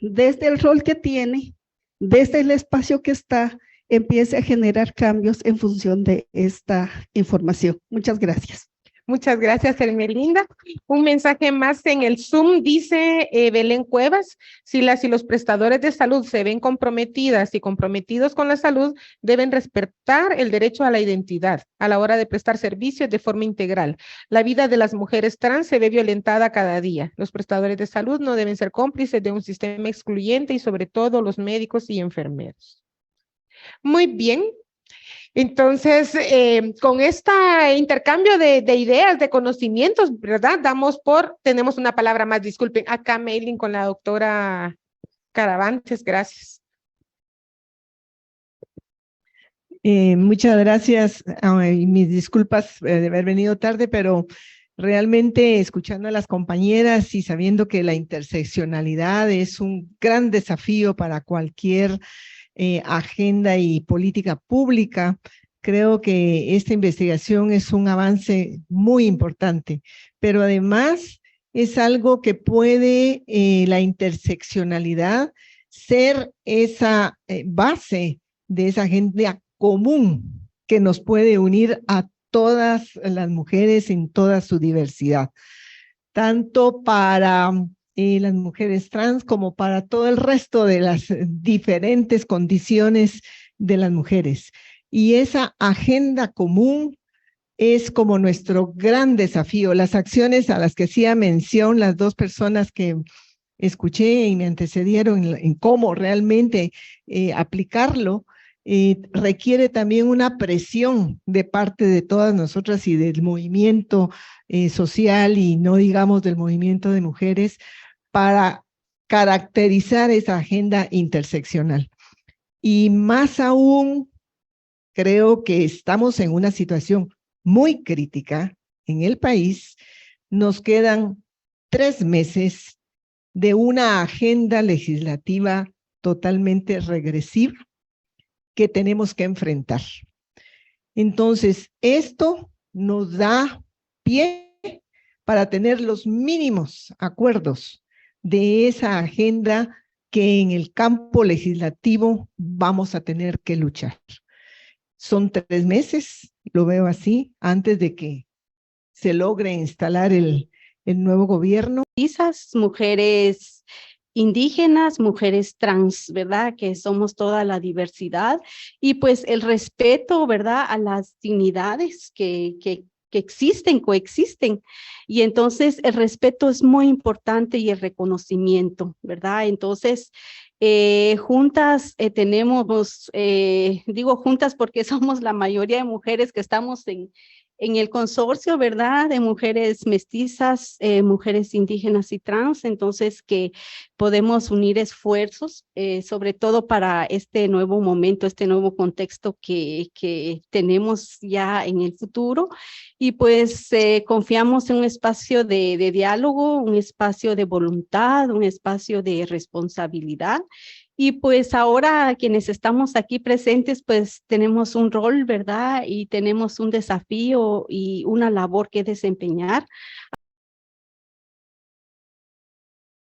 desde el rol que tiene, desde el espacio que está, empiece a generar cambios en función de esta información. Muchas gracias. Muchas gracias, Hermelinda. Un mensaje más en el Zoom, dice Belén Cuevas: si las y los prestadores de salud se ven comprometidas y comprometidos con la salud, deben respetar el derecho a la identidad a la hora de prestar servicios de forma integral. La vida de las mujeres trans se ve violentada cada día. Los prestadores de salud no deben ser cómplices de un sistema excluyente y sobre todo los médicos y enfermeros. Muy bien. Entonces, con este intercambio de ideas, de conocimientos, ¿verdad? Tenemos una palabra más, disculpen, acá mailing con la doctora Caravantes, gracias. Muchas gracias, y mis disculpas de haber venido tarde, pero realmente escuchando a las compañeras y sabiendo que la interseccionalidad es un gran desafío para cualquier agenda y política pública, creo que esta investigación es un avance muy importante, pero además es algo que puede la interseccionalidad ser esa base de esa agenda común que nos puede unir a todas las mujeres en toda su diversidad, tanto para las mujeres trans como para todo el resto de las diferentes condiciones de las mujeres. Y esa agenda común es como nuestro gran desafío. Las acciones a las que hacía mención las dos personas que escuché y me antecedieron en cómo realmente aplicarlo, requiere también una presión de parte de todas nosotras y del movimiento social y no digamos del movimiento de mujeres para caracterizar esa agenda interseccional. Y más aún, creo que estamos en una situación muy crítica en el país. Nos quedan 3 meses de una agenda legislativa totalmente regresiva que tenemos que enfrentar. Entonces, esto nos da pie para tener los mínimos acuerdos de esa agenda que en el campo legislativo vamos a tener que luchar. Son 3 meses, lo veo así, antes de que se logre instalar el nuevo gobierno. Esas mujeres indígenas, mujeres trans, ¿verdad? Que somos toda la diversidad y pues el respeto, ¿verdad? A las dignidades que existen, coexisten. Y entonces el respeto es muy importante y el reconocimiento, ¿verdad? Entonces, juntas tenemos, digo juntas porque somos la mayoría de mujeres que estamos en el consorcio, ¿verdad? De mujeres mestizas, mujeres indígenas y trans, entonces que podemos unir esfuerzos, sobre todo para este nuevo momento, este nuevo contexto que tenemos ya en el futuro. Y pues confiamos en un espacio de diálogo, un espacio de voluntad, un espacio de responsabilidad. Y pues ahora quienes estamos aquí presentes, pues tenemos un rol, ¿verdad? Y tenemos un desafío y una labor que desempeñar